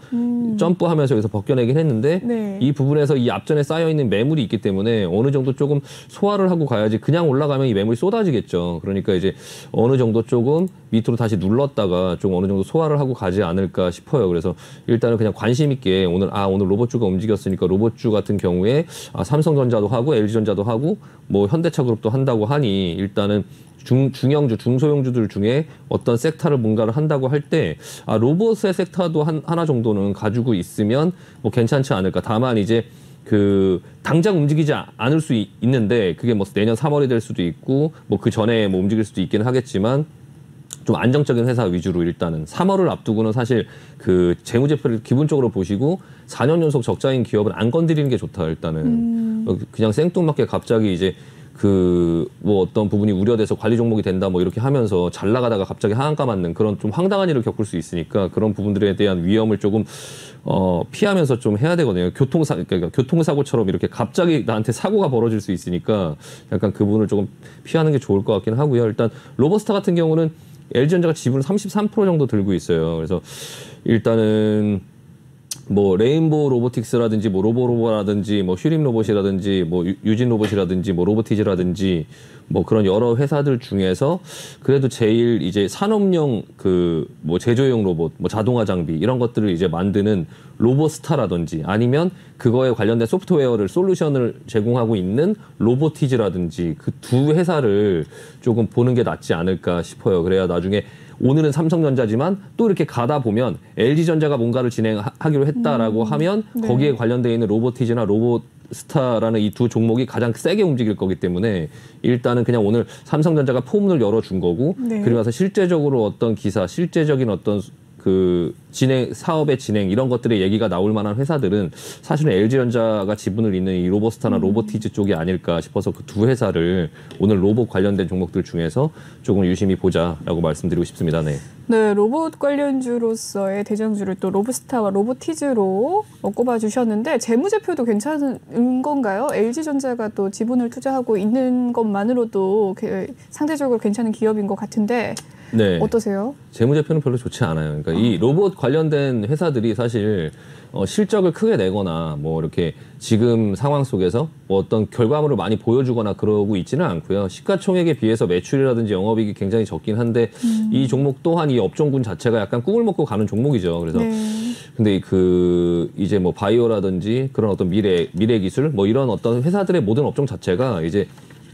B: 점프하면서 여기서 벗겨내긴 했는데
A: 네.
B: 이 부분에서 이 앞전에 쌓여있는 매물이 있기 때문에 어느 정도 조금 소화를 하고 가야지 그냥 올라가면 이 매물이 쏟아지겠죠. 그러니까 이제 어느 정도 조금 밑으로 다시 눌렀다가 좀 어느 정도 소화를 하고 가지 않을까 싶어요. 그래서 일단은 그냥 관심 있게 오늘 로봇주가 움직였으니까 로봇주 같은 경우에 삼성전자도 하고 LG전자도 하고 뭐 현대차그룹도 한다고 하니 일단은 중형주, 중소형주들 중에 어떤 섹터를 뭔가를 한다고 할 때 로봇의 섹터도 하나 정도는 가지고 있으면 뭐 괜찮지 않을까. 다만 이제 그 당장 움직이지 않을 수 있는데 그게 뭐 내년 3월이 될 수도 있고 뭐 그 전에 뭐 움직일 수도 있기는 하겠지만 좀 안정적인 회사 위주로 일단은 3월을 앞두고는 사실 그 재무제표를 기본적으로 보시고 4년 연속 적자인 기업은 안 건드리는 게 좋다. 일단은 그냥 생뚱맞게 갑자기 이제 그 뭐 어떤 부분이 우려돼서 관리 종목이 된다 뭐 이렇게 하면서 잘 나가다가 갑자기 하한가 맞는 그런 좀 황당한 일을 겪을 수 있으니까 그런 부분들에 대한 위험을 조금 피하면서 좀 해야 되거든요. 그러니까 교통사고처럼 이렇게 갑자기 나한테 사고가 벌어질 수 있으니까 약간 그 부분을 조금 피하는 게 좋을 것 같긴 하고요. 일단 로보스타 같은 경우는 LG전자가 지분을 33% 정도 들고 있어요. 그래서 일단은 뭐 레인보우 로보틱스라든지 뭐 로보라든지 뭐 휴림 로봇이라든지 뭐 유진 로봇이라든지 뭐 로보티즈라든지 뭐 그런 여러 회사들 중에서 그래도 제일 이제 산업용 그 뭐 제조용 로봇, 뭐 자동화 장비 이런 것들을 이제 만드는 로보스타라든지 아니면 그거에 관련된 소프트웨어를 솔루션을 제공하고 있는 로보티즈라든지 그 두 회사를 조금 보는 게 낫지 않을까 싶어요. 그래야 나중에 오늘은 삼성전자지만 또 이렇게 가다 보면 LG전자가 뭔가를 진행하기로 했다라고 하면
A: 네.
B: 거기에 관련되어 있는 로보티즈나 로보스타라는 이 두 종목이 가장 세게 움직일 거기 때문에 일단은 그냥 오늘 삼성전자가 포문을 열어준 거고
A: 네.
B: 그리고 나서 실제적으로 어떤 기사, 실제적인 어떤 그 사업의 진행 이런 것들의 얘기가 나올 만한 회사들은 사실은 LG전자가 지분을 잇는 이 로보스타나 로보티즈 쪽이 아닐까 싶어서 그 두 회사를 오늘 로봇 관련된 종목들 중에서 조금 유심히 보자라고 말씀드리고 싶습니다. 네.
A: 네, 로봇 관련주로서의 대장주를 또 로보스타와 로보티즈로 꼽아주셨는데 재무제표도 괜찮은 건가요? LG전자가 또 지분을 투자하고 있는 것만으로도 상대적으로 괜찮은 기업인 것 같은데
B: 네.
A: 어떠세요?
B: 재무제표는 별로 좋지 않아요. 그러니까 이 로봇 관련된 회사들이 사실 실적을 크게 내거나 뭐 이렇게 지금 상황 속에서 뭐 어떤 결과물을 많이 보여주거나 그러고 있지는 않고요. 시가총액에 비해서 매출이라든지 영업이익이 굉장히 적긴 한데 이 종목 또한 이 업종군 자체가 약간 꿈을 먹고 가는 종목이죠. 그래서
A: 네.
B: 근데 그 이제 뭐 바이오라든지 그런 어떤 미래 기술 뭐 이런 어떤 회사들의 모든 업종 자체가 이제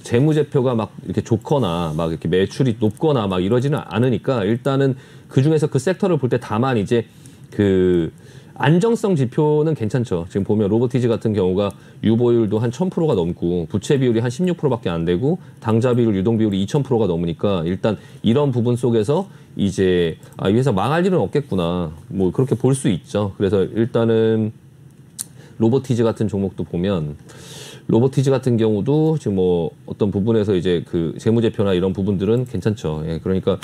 B: 재무제표가 막 이렇게 좋거나 막 이렇게 매출이 높거나 막 이러지는 않으니까 일단은 그 중에서 그 섹터를 볼 때 다만 이제 그 안정성 지표는 괜찮죠. 지금 보면 로보티즈 같은 경우가 유보율도 한 1000%가 넘고 부채 비율이 한 16%밖에 안 되고 당좌 비율, 유동 비율이 2000%가 넘으니까 일단 이런 부분 속에서 이제 이 회사 망할 일은 없겠구나. 뭐 그렇게 볼 수 있죠. 그래서 일단은 로보티즈 같은 종목도 보면 로보티즈 같은 경우도 지금 뭐 어떤 부분에서 이제 그 재무제표나 이런 부분들은 괜찮죠. 예, 그러니까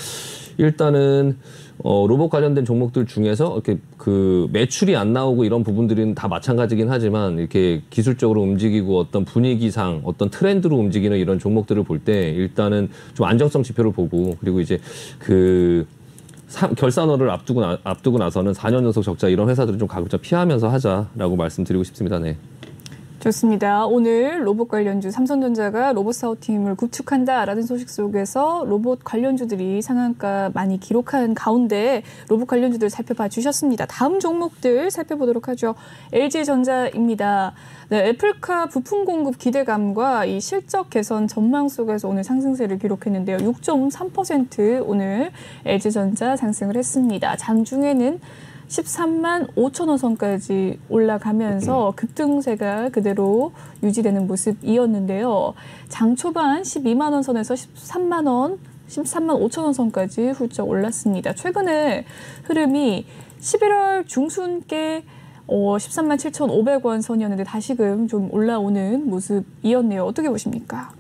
B: 일단은 로봇 관련된 종목들 중에서 이렇게 그 매출이 안 나오고 이런 부분들은 다 마찬가지긴 하지만 이렇게 기술적으로 움직이고 어떤 분위기상 어떤 트렌드로 움직이는 이런 종목들을 볼 때 일단은 좀 안정성 지표를 보고 그리고 이제 그 결산월을 앞두고 나서는 4년 연속 적자 이런 회사들을 좀 가급적 피하면서 하자라고 말씀드리고 싶습니다. 네.
A: 좋습니다. 오늘 로봇 관련주 삼성전자가 로봇 사업팀을 구축한다라는 소식 속에서 로봇 관련주들이 상한가 많이 기록한 가운데 로봇 관련주들 살펴봐 주셨습니다. 다음 종목들 살펴보도록 하죠. LG전자입니다. 네, 애플카 부품 공급 기대감과 이 실적 개선 전망 속에서 오늘 상승세를 기록했는데요. 6.3% 오늘 LG전자 상승을 했습니다. 장중에는 13만 5천 원 선까지 올라가면서 급등세가 그대로 유지되는 모습이었는데요. 장 초반 12만 원 선에서 13만 5천 원 선까지 훌쩍 올랐습니다. 최근에 흐름이 11월 중순께 13만 7,500원 선이었는데 다시금 좀 올라오는 모습이었네요. 어떻게 보십니까?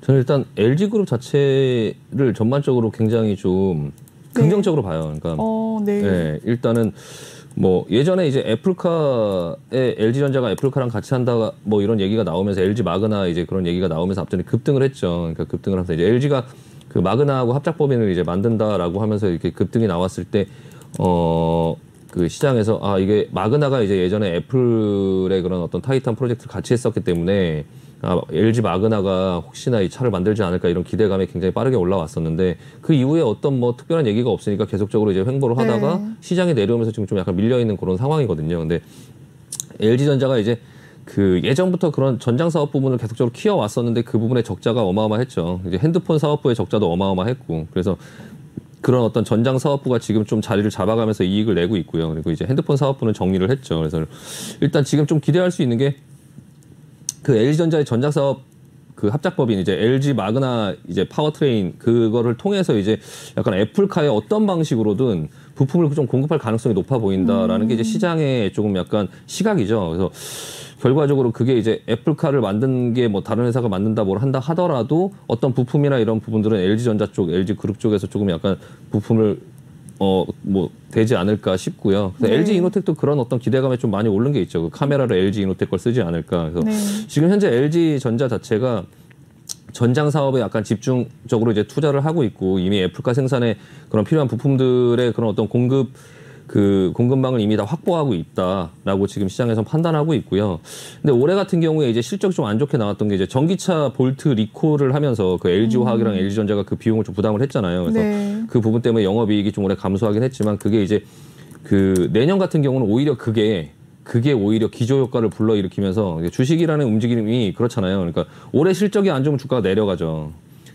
B: 저는 일단 LG그룹 자체를 전반적으로 굉장히 좀 긍정적으로 봐요. 그러니까 네, 일단은 뭐 예전에 이제 애플카에 LG전자가 애플카랑 같이 한다 뭐 이런 얘기가 나오면서 LG 마그나 이제 그런 얘기가 나오면서 앞전에 급등을 했죠. 그러니까 급등을 하면서 이제 LG가 그 마그나하고 합작법인을 이제 만든다라고 하면서 이렇게 급등이 나왔을 때 그 시장에서 아 이게 마그나가 이제 예전에 애플의 그런 어떤 타이탄 프로젝트를 같이 했었기 때문에 LG 마그나가 혹시나 이 차를 만들지 않을까 이런 기대감이 굉장히 빠르게 올라왔었는데 그 이후에 어떤 뭐 특별한 얘기가 없으니까 계속적으로 이제 횡보를 하다가 시장이 내려오면서 지금 좀 약간 밀려 있는 그런 상황이거든요. 근데 LG전자가 이제 그 예전부터 그런 전장 사업 부분을 계속적으로 키워왔었는데 그 부분의 적자가 어마어마했죠. 이제 핸드폰 사업부의 적자도 어마어마했고 그래서 그런 어떤 전장 사업부가 지금 좀 자리를 잡아가면서 이익을 내고 있고요. 그리고 이제 핸드폰 사업부는 정리를 했죠. 그래서 일단 지금 좀 기대할 수 있는 게 그 LG전자의 전장 사업 그 합작법인 이제 LG 마그나 이제 파워트레인 그거를 통해서 이제 약간 애플카의 어떤 방식으로든 부품을 좀 공급할 가능성이 높아 보인다라는 게 이제 시장의 조금 약간 시각이죠. 그래서 결과적으로 그게 이제 애플카를 만든 게 뭐 다른 회사가 만든다 뭘 한다 하더라도 어떤 부품이나 이런 부분들은 LG전자 쪽, LG그룹 쪽에서 조금 약간 부품을 뭐 되지 않을까 싶고요. 그래서 LG 이노텍도 그런 어떤 기대감에 좀 많이 오른 게 있죠. 그 카메라를 LG 이노텍 걸 쓰지 않을까. 그래서 지금 현재 LG 전자 자체가 전장 사업에 약간 집중적으로 이제 투자를 하고 있고 이미 애플카 생산에 그런 필요한 부품들의 그런 어떤 공급망을 이미 다 확보하고 있다라고 지금 시장에서 판단하고 있고요. 근데 올해 같은 경우에 이제 실적이 좀 안 좋게 나왔던 게 이제 전기차 볼트 리콜을 하면서 그 LG화학이랑 LG전자가 그 비용을 좀 부담을 했잖아요. 그래서 그 부분 때문에 영업이익이 좀 올해 감소하긴 했지만 그게 이제 그 내년 같은 경우는 오히려 그게 오히려 기저효과를 불러일으키면서 주식이라는 움직임이 그렇잖아요. 그러니까 올해 실적이 안 좋으면 주가가 내려가죠.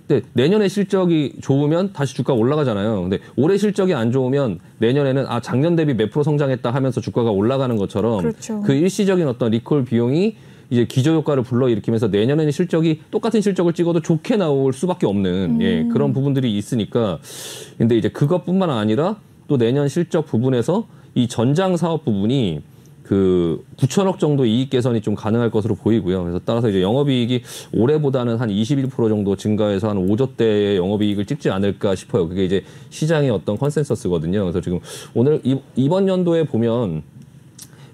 B: 근데 내년에 실적이 좋으면 다시 주가가 올라가잖아요. 근데 올해 실적이 안 좋으면 내년에는 작년 대비 몇 프로 성장했다 하면서 주가가 올라가는 것처럼 그렇죠. 그 일시적인 어떤 리콜 비용이 이제 기저효과를 불러일으키면서 내년에는 실적이 똑같은 실적을 찍어도 좋게 나올 수밖에 없는 그런 부분들이 있으니까 근데 이제 그것뿐만 아니라 또 내년 실적 부분에서 이 전장 사업 부분이 그 9천억 정도 이익 개선이 좀 가능할 것으로 보이고요. 그래서 따라서 이제 영업이익이 올해보다는 한 21% 정도 증가해서 한 5조대의 영업이익을 찍지 않을까 싶어요. 그게 이제 시장의 어떤 컨센서스거든요. 그래서 지금 오늘 이번 연도에 보면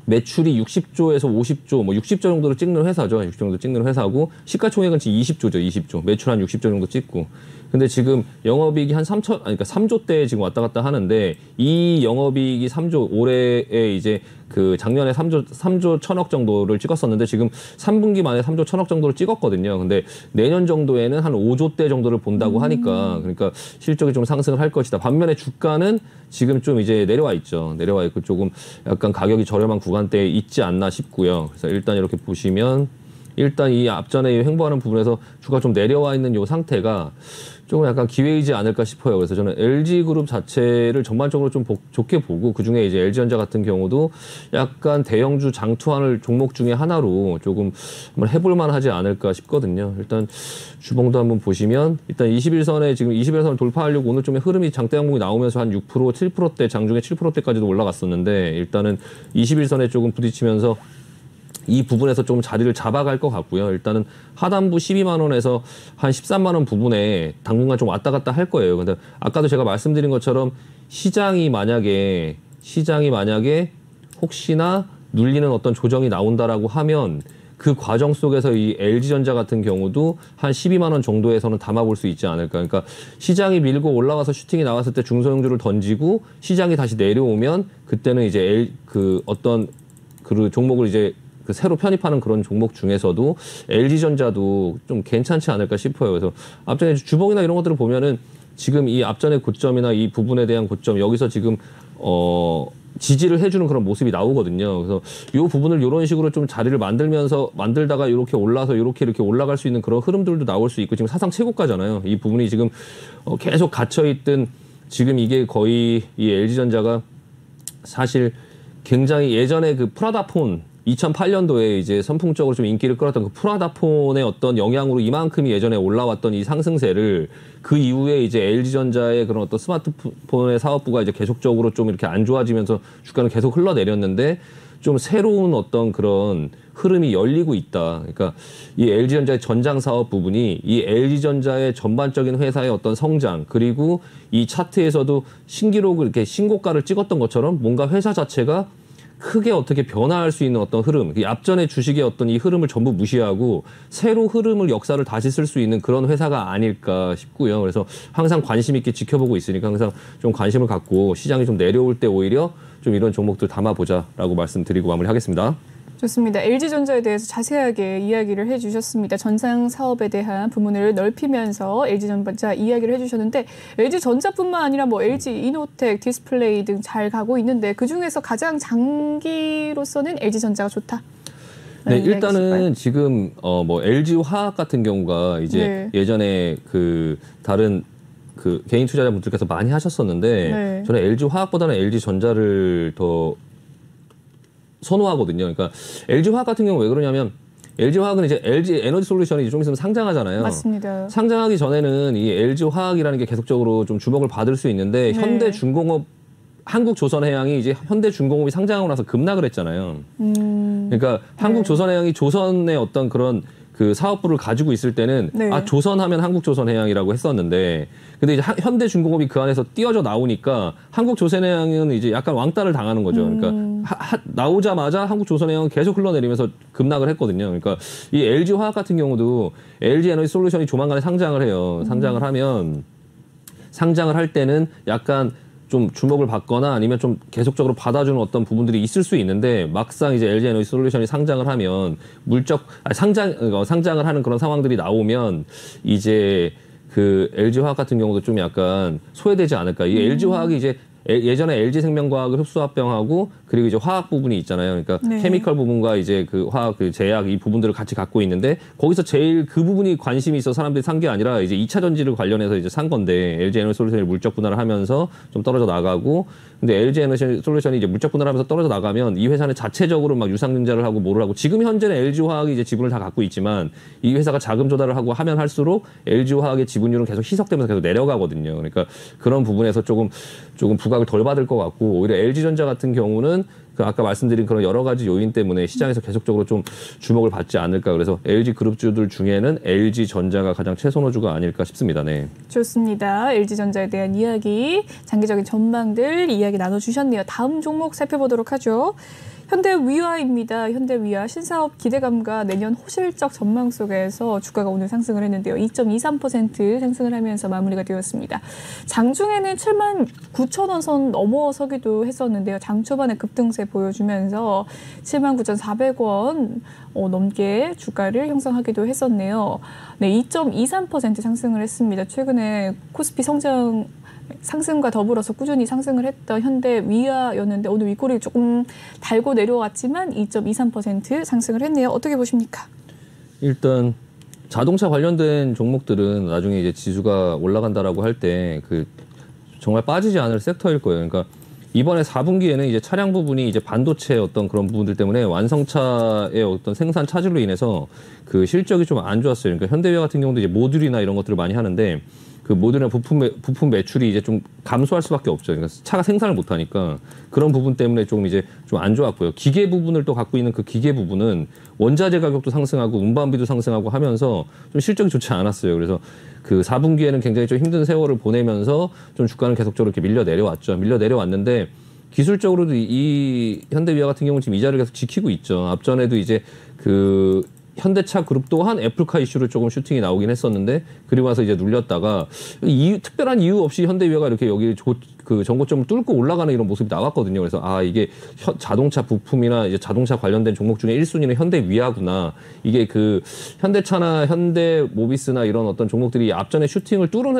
B: 매출이 60조에서 50조, 뭐 60조 정도를 찍는 회사죠. 60조 정도 찍는 회사고 시가총액은 지금 20조죠. 20조. 매출 한 60조 정도 찍고. 근데 지금 영업이익이 한 3조대에 지금 왔다 갔다 하는데 이 영업이익이 3조 올해에 이제 그 작년에 3조 1천억 정도를 찍었었는데 지금 3분기 만에 3조 1천억 정도를 찍었거든요. 근데 내년 정도에는 한 5조대 정도를 본다고 하니까 그러니까 실적이 좀 상승을 할 것이다. 반면에 주가는 지금 좀 이제 내려와 있죠. 내려와 있고 조금 약간 가격이 저렴한 구간대에 있지 않나 싶고요. 그래서 일단 이렇게 보시면 일단 이 앞전에 횡보하는 부분에서 주가 좀 내려와 있는 이 상태가 조금 약간 기회이지 않을까 싶어요. 그래서 저는 LG그룹 자체를 전반적으로 좀 좋게 보고 그중에 이제 LG전자 같은 경우도 약간 대형주 장투하는 종목 중에 하나로 조금 한번 해볼 만하지 않을까 싶거든요. 일단 주봉도 한번 보시면 일단 21선에 지금 21선을 돌파하려고 오늘 좀 흐름이 장대 항목이 나오면서 한 6%, 7%대 장중에 7%대까지도 올라갔었는데 일단은 21선에 조금 부딪히면서 이 부분에서 조금 자리를 잡아갈 것 같고요. 일단은 하단부 12만 원에서 한 13만 원 부분에 당분간 좀 왔다 갔다 할 거예요. 근데 아까도 제가 말씀드린 것처럼 시장이 만약에 혹시나 눌리는 어떤 조정이 나온다라고 하면 그 과정 속에서 이 LG전자 같은 경우도 한 12만 원 정도에서는 담아볼 수 있지 않을까. 그러니까 시장이 밀고 올라가서 슈팅이 나왔을 때 중소형주를 던지고 시장이 다시 내려오면 그때는 이제 그 어떤 그 종목을 이제 그 새로 편입하는 그런 종목 중에서도 LG전자도 좀 괜찮지 않을까 싶어요. 그래서 앞전에 주봉이나 이런 것들을 보면은 지금 이 앞전의 고점이나 이 부분에 대한 고점 여기서 지금 지지를 해주는 그런 모습이 나오거든요. 그래서 이 부분을 이런 식으로 좀 자리를 만들다가 이렇게 올라서 이렇게 올라갈 수 있는 그런 흐름들도 나올 수 있고 지금 사상 최고가잖아요. 이 부분이 지금 계속 갇혀있던 지금 이게 거의 이 LG전자가 사실 굉장히 예전에 그 프라다폰 2008년도에 이제 선풍적으로 좀 인기를 끌었던 그 프라다폰의 어떤 영향으로 이만큼이 예전에 올라왔던 이 상승세를 그 이후에 이제 LG전자의 그런 어떤 스마트폰의 사업부가 이제 계속적으로 좀 이렇게 안 좋아지면서 주가는 계속 흘러내렸는데 좀 새로운 어떤 그런 흐름이 열리고 있다. 그러니까 이 LG전자의 전장 사업 부분이 이 LG전자의 전반적인 회사의 어떤 성장 그리고 이 차트에서도 신기록을 이렇게 신고가를 찍었던 것처럼 뭔가 회사 자체가 크게 어떻게 변화할 수 있는 어떤 흐름, 이 앞전의 주식의 어떤 이 흐름을 전부 무시하고 새로 흐름을 역사를 다시 쓸 수 있는 그런 회사가 아닐까 싶고요. 그래서 항상 관심 있게 지켜보고 있으니까 항상 좀 관심을 갖고 시장이 좀 내려올 때 오히려 좀 이런 종목들 담아보자라고 말씀드리고 마무리하겠습니다.
A: 좋습니다. LG전자에 대해서 자세하게 이야기를 해주셨습니다. 전상 사업에 대한 부문을 넓히면서 LG전자 이야기를 해주셨는데 LG전자뿐만 아니라 뭐 LG이노텍, 디스플레이 등 잘 가고 있는데 그중에서 가장 장기로서는 LG전자가 좋다.
B: 네, 일단은 지금 뭐 LG화학 같은 경우가 이제
A: 네.
B: 예전에 그 다른 그 개인 투자자분들께서 많이 하셨었는데
A: 네.
B: 저는 LG화학보다는 LG전자를 더 선호하거든요. 그러니까 LG화학 같은 경우 왜 그러냐면 LG화학은 이제 LG 에너지 솔루션이 좀 있으면 상장하잖아요.
A: 맞습니다.
B: 상장하기 전에는 이 LG화학이라는 게 계속적으로 좀 주목을 받을 수 있는데
A: 네.
B: 현대중공업 한국조선해양이 이제 현대중공업이 상장하고 나서 급락을 했잖아요. 그러니까 한국조선해양이 조선의 어떤 그런 그 사업부를 가지고 있을 때는
A: 네.
B: 아 조선하면 한국조선해양이라고 했었는데 근데 이제 현대중공업이 그 안에서 띄어져 나오니까 한국조선해양은 이제 약간 왕따를 당하는 거죠. 그러니까 나오자마자 한국조선해양은 계속 흘러내리면서 급락을 했거든요. 그러니까 이 LG화학 같은 경우도 LG에너지솔루션이 조만간에 상장을 해요. 상장을 하면 상장을 할 때는 약간 좀 주목을 받거나 아니면 좀 계속적으로 받아주는 어떤 부분들이 있을 수 있는데 막상 이제 LG에너지솔루션이 상장을 하면 상장을 하는 그런 상황들이 나오면 이제 그 LG화학 같은 경우도 좀 약간 소외되지 않을까. 이 LG화학이 이제 예전에 LG생명과학을 흡수합병하고 그리고 이제 화학 부분이 있잖아요. 그러니까
A: 네.
B: 케미컬 부분과 이제 그 화학, 그 제약 이 부분들을 같이 갖고 있는데 거기서 제일 그 부분이 관심이 있어 사람들이 산 게 아니라 이제 2차 전지를 관련해서 이제 산 건데 LG 에너지 솔루션이 물적 분할을 하면서 좀 떨어져 나가고 근데 LG 에너지 솔루션이 이제 물적 분할하면서 떨어져 나가면 이 회사는 자체적으로 막 유상증자를 하고 뭐를 하고 지금 현재는 LG 화학이 이제 지분을 다 갖고 있지만 이 회사가 자금 조달을 하고 하면 할수록 LG 화학의 지분율은 계속 희석되면서 계속 내려가거든요. 그러니까 그런 부분에서 조금 부각을 덜 받을 것 같고 오히려 LG전자 같은 경우는 그 아까 말씀드린 그런 여러 가지 요인 때문에 시장에서 계속적으로 좀 주목을 받지 않을까 그래서 LG 그룹주들 중에는 LG전자가 가장 최선호주가 아닐까 싶습니다. 네.
A: 좋습니다. LG전자에 대한 이야기, 장기적인 전망들 이야기 나눠주셨네요. 다음 종목 살펴보도록 하죠. 현대위아입니다. 현대위아 신사업 기대감과 내년 호실적 전망 속에서 주가가 오늘 상승을 했는데요. 2.23% 상승을 하면서 마무리가 되었습니다. 장중에는 79,000원 선 넘어서기도 했었는데요. 장 초반에 급등세 보여주면서 79,400원 넘게 주가를 형성하기도 했었네요. 네, 2.23% 상승을 했습니다. 최근에 코스피 상승과 더불어서 꾸준히 상승을 했던 현대위아였는데 오늘 윗꼬리 조금 달고 내려왔지만 2.23% 상승을 했네요. 어떻게 보십니까? 일단
B: 자동차 관련된 종목들은 나중에 이제 지수가 올라간다라고 할 때 그 정말 빠지지 않을 섹터일 거예요. 그러니까 이번에 4분기에는 이제 차량 부분이 이제 반도체 어떤 그런 부분들 때문에 완성차의 어떤 생산 차질로 인해서 그 실적이 좀 안 좋았어요. 그러니까 현대위아 같은 경우도 이제 모듈이나 이런 것들을 많이 하는데 그 모듈이나 부품 매출이 이제 좀 감소할 수밖에 없죠. 그러니까 차가 생산을 못 하니까 그런 부분 때문에 좀 이제 좀 안 좋았고요. 기계 부분을 또 갖고 있는 그 기계 부분은 원자재 가격도 상승하고 운반비도 상승하고 하면서 좀 실적이 좋지 않았어요. 그래서 그 4분기에는 굉장히 좀 힘든 세월을 보내면서 좀 주가는 계속적으로 이렇게 밀려 내려왔죠. 밀려 내려왔는데 기술적으로도 이 현대위아 같은 경우는 지금 이 자리를 계속 지키고 있죠. 앞전에도 이제 그 현대차 그룹 또한 애플카 이슈로 조금 슈팅이 나오긴 했었는데 그리고 와서 이제 눌렸다가 특별한 이유 없이 현대위아가 이렇게 여기 그 전고점을 뚫고 올라가는 이런 모습이 나왔거든요. 그래서 아 이게 자동차 부품이나 이제 자동차 관련된 종목 중에 1순위는 현대위아구나. 이게 그 현대차나 현대모비스나 이런 어떤 종목들이 앞전에 슈팅을 뚫은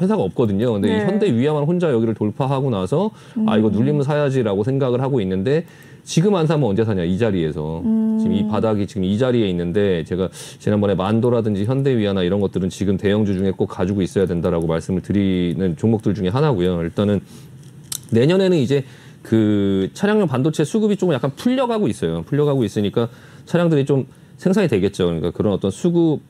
B: 회사가 없거든요. 근데 이 현대위아만 혼자 여기를 돌파하고 나서 아 이거 눌리면 사야지라고 생각을 하고 있는데 지금 안 사면 언제 사냐 이 자리에서 지금 이 바닥이 지금 이 자리에 있는데 제가 지난번에 만도라든지 현대위아나 이런 것들은 지금 대형주 중에 꼭 가지고 있어야 된다라고 말씀을 드리는 종목들 중에 하나고요. 일단은 내년에는 이제 그 차량용 반도체 수급이 조금 약간 풀려가고 있어요. 풀려가고 있으니까 차량들이 좀 생산이 되겠죠. 그러니까 그런 어떤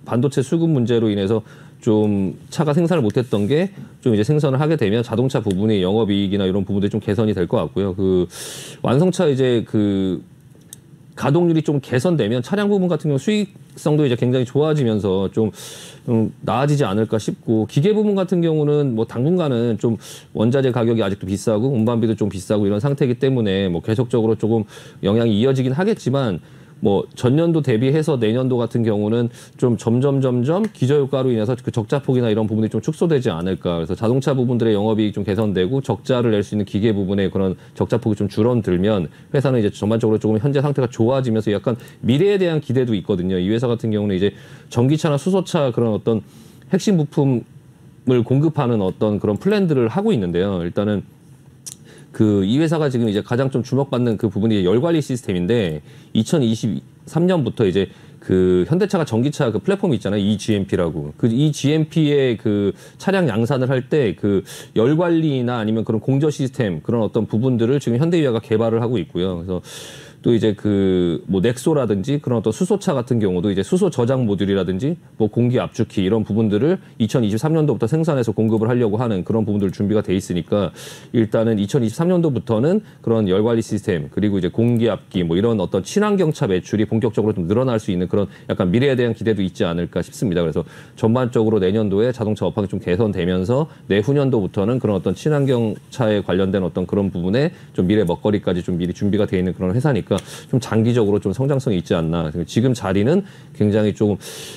B: 반도체 수급 문제로 인해서 좀 차가 생산을 못했던 게 좀 이제 생산을 하게 되면 자동차 부분이 영업이익이나 이런 부분들이 좀 개선이 될 것 같고요. 그 완성차 이제 그 가동률이 좀 개선되면 차량 부분 같은 경우 수익성도 이제 굉장히 좋아지면서 좀 나아지지 않을까 싶고 기계 부분 같은 경우는 뭐 당분간은 좀 원자재 가격이 아직도 비싸고 운반비도 좀 비싸고 이런 상태이기 때문에 뭐 계속적으로 조금 영향이 이어지긴 하겠지만 뭐 전년도 대비해서 내년도 같은 경우는 좀 점점 기저효과로 인해서 그 적자폭이나 이런 부분이 좀 축소되지 않을까. 그래서 자동차 부분들의 영업이익이 좀 개선되고 적자를 낼 수 있는 기계 부분의 그런 적자폭이 좀 줄어들면 회사는 이제 전반적으로 조금 현재 상태가 좋아지면서 약간 미래에 대한 기대도 있거든요. 이 회사 같은 경우는 이제 전기차나 수소차 그런 어떤 핵심 부품을 공급하는 어떤 그런 플랜들을 하고 있는데요. 일단은 그 이 회사가 지금 이제 가장 좀 주목받는 그 부분이 열 관리 시스템인데 2023년부터 이제 그 현대차가 전기차 그 플랫폼이 있잖아요. eGMP라고. 그 eGMP의 그 차량 양산을 할 때 그 열 관리나 아니면 그런 공조 시스템 그런 어떤 부분들을 지금 현대위아가 개발을 하고 있고요. 그래서 또 이제 그 뭐 넥소라든지 그런 어떤 수소차 같은 경우도 이제 수소 저장 모듈이라든지 뭐 공기 압축기 이런 부분들을 2023년도부터 생산해서 공급을 하려고 하는 그런 부분들 준비가 돼 있으니까 일단은 2023년도부터는 그런 열 관리 시스템 그리고 이제 공기 압기 뭐 이런 어떤 친환경차 매출이 본격적으로 좀 늘어날 수 있는 그런 약간 미래에 대한 기대도 있지 않을까 싶습니다. 그래서 전반적으로 내년도에 자동차 업황이 좀 개선되면서 내후년도부터는 그런 어떤 친환경차에 관련된 어떤 그런 부분에 좀 미래 먹거리까지 좀 미리 준비가 돼 있는 그런 회사니까 좀 장기적으로 좀 성장성이 있지 않나. 지금 자리는 굉장히 조금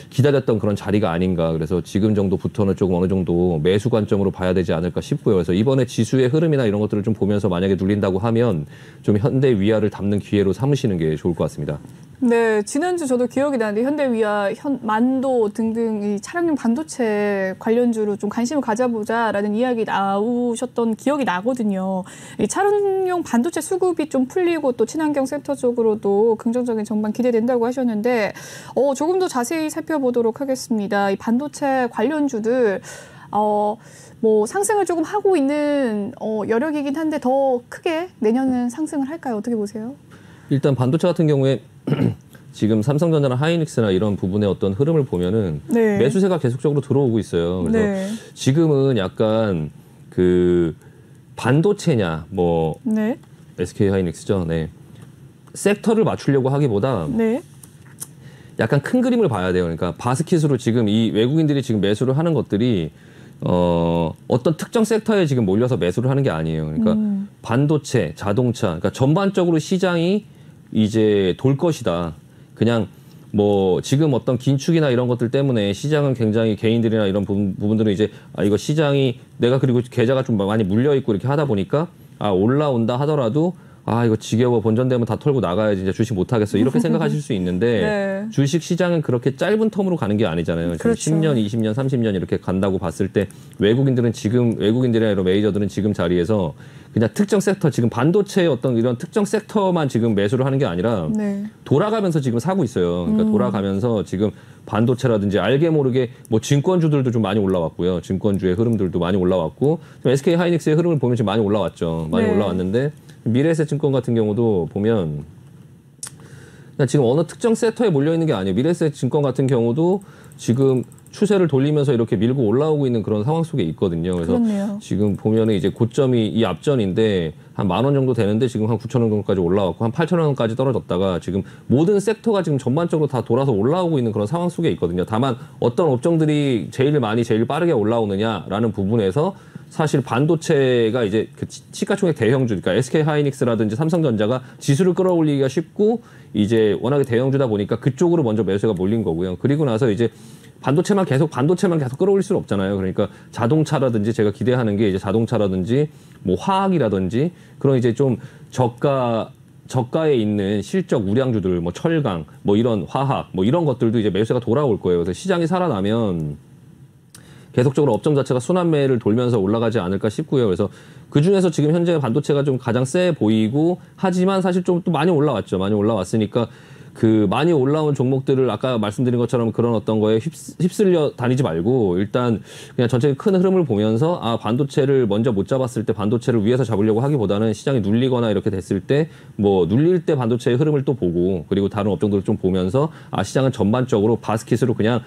B: 기다렸던 그런 자리가 아닌가. 그래서 지금 정도부터는 조금 어느 정도 매수 관점으로 봐야 되지 않을까 싶고요. 그래서 이번에 지수의 흐름이나 이런 것들을 좀 보면서 만약에 눌린다고 하면 좀 현대위아를 담는 기회로 삼으시는 게 좋을 것 같습니다.
A: 네, 지난주 저도 기억이 나는데 현대위아, 만도 등등 이 차량용 반도체 관련주로 좀 관심을 가져보자라는 이야기 나오셨던 기억이 나거든요. 이 차량용 반도체 수급이 좀 풀리고 또 친환경 섹터 쪽으로도 긍정적인 전망 기대된다고 하셨는데 조금 더 자세히 살펴보도록 하겠습니다. 이 반도체 관련주들 뭐 상승을 조금 하고 있는 여력이긴 한데 더 크게 내년은 상승을 할까요? 어떻게 보세요?
B: 일단 반도체 같은 경우에 지금 삼성전자나 하이닉스나 이런 부분의 어떤 흐름을 보면은
A: 네.
B: 매수세가 계속적으로 들어오고 있어요. 그래서
A: 네.
B: 지금은 약간 그 반도체냐 뭐
A: 네.
B: SK 하이닉스죠. 네. 섹터를 맞추려고 하기보다
A: 네.
B: 약간 큰 그림을 봐야 돼요. 그러니까 바스킷으로 지금 이 외국인들이 지금 매수를 하는 것들이 어떤 특정 섹터에 지금 몰려서 매수를 하는 게 아니에요. 그러니까 반도체, 자동차, 그러니까 전반적으로 시장이 이제 돌 것이다. 그냥 뭐 지금 어떤 긴축이나 이런 것들 때문에 시장은 굉장히 개인들이나 이런 부분들은 이제 이거 시장이 내가 그리고 계좌가 좀 많이 물려 있고 이렇게 하다 보니까 올라온다 하더라도 이거 지겨워 본전되면 다 털고 나가야지 이제 주식 못 하겠어 이렇게 생각하실 수 있는데
A: 네.
B: 주식 시장은 그렇게 짧은 텀으로 가는 게 아니잖아요.
A: 그렇죠.
B: 10년, 20년, 30년 이렇게 간다고 봤을 때 외국인들이나 이런 메이저들은 지금 자리에서 그냥 특정 섹터 지금 반도체의 어떤 이런 특정 섹터만 지금 매수를 하는 게 아니라
A: 네.
B: 돌아가면서 지금 사고 있어요. 그러니까 돌아가면서 지금 반도체라든지 알게 모르게 뭐 증권주들도 좀 많이 올라왔고요. 증권주의 흐름들도 많이 올라왔고 SK 하이닉스의 흐름을 보면 지금 많이 올라왔죠. 많이
A: 네.
B: 올라왔는데 미래에셋증권 같은 경우도 보면 그냥 지금 어느 특정 섹터에 몰려 있는 게 아니에요. 미래에셋증권 같은 경우도 지금 추세를 돌리면서 이렇게 밀고 올라오고 있는 그런 상황 속에 있거든요. 그래서
A: 그렇네요.
B: 지금 보면은 이제 고점이 이 앞전인데 한 10,000원 정도 되는데 지금 한 9,000원 정도까지 올라왔고 한 8,000원까지 떨어졌다가 지금 모든 섹터가 지금 전반적으로 다 돌아서 올라오고 있는 그런 상황 속에 있거든요. 다만 어떤 업종들이 제일 빠르게 올라오느냐라는 부분에서 사실 반도체가 이제 그 시가총액 대형주, 그러니까 SK 하이닉스라든지 삼성전자가 지수를 끌어올리기가 쉽고 이제 워낙에 대형주다 보니까 그쪽으로 먼저 매수가 몰린 거고요. 그리고 나서 이제 반도체만 계속 끌어올릴 수는 없잖아요. 그러니까 자동차라든지 제가 기대하는 게 이제 자동차라든지 뭐 화학이라든지 그런 이제 좀 저가에 있는 실적 우량주들, 뭐 철강, 뭐 이런 화학, 뭐 이런 것들도 이제 매수세가 돌아올 거예요. 그래서 시장이 살아나면 계속적으로 업종 자체가 순환매를 돌면서 올라가지 않을까 싶고요. 그래서 그 중에서 지금 현재 반도체가 좀 가장 세 보이고 하지만 사실 좀 또 많이 올라왔죠. 많이 올라왔으니까 그 많이 올라온 종목들을 아까 말씀드린 것처럼 그런 어떤 거에 휩쓸려 다니지 말고 일단 그냥 전체의 큰 흐름을 보면서 아 반도체를 먼저 못 잡았을 때 반도체를 위에서 잡으려고 하기보다는 시장이 눌리거나 이렇게 됐을 때 뭐 눌릴 때 반도체의 흐름을 또 보고 그리고 다른 업종들을 좀 보면서 아 시장은 전반적으로 바스켓으로 그냥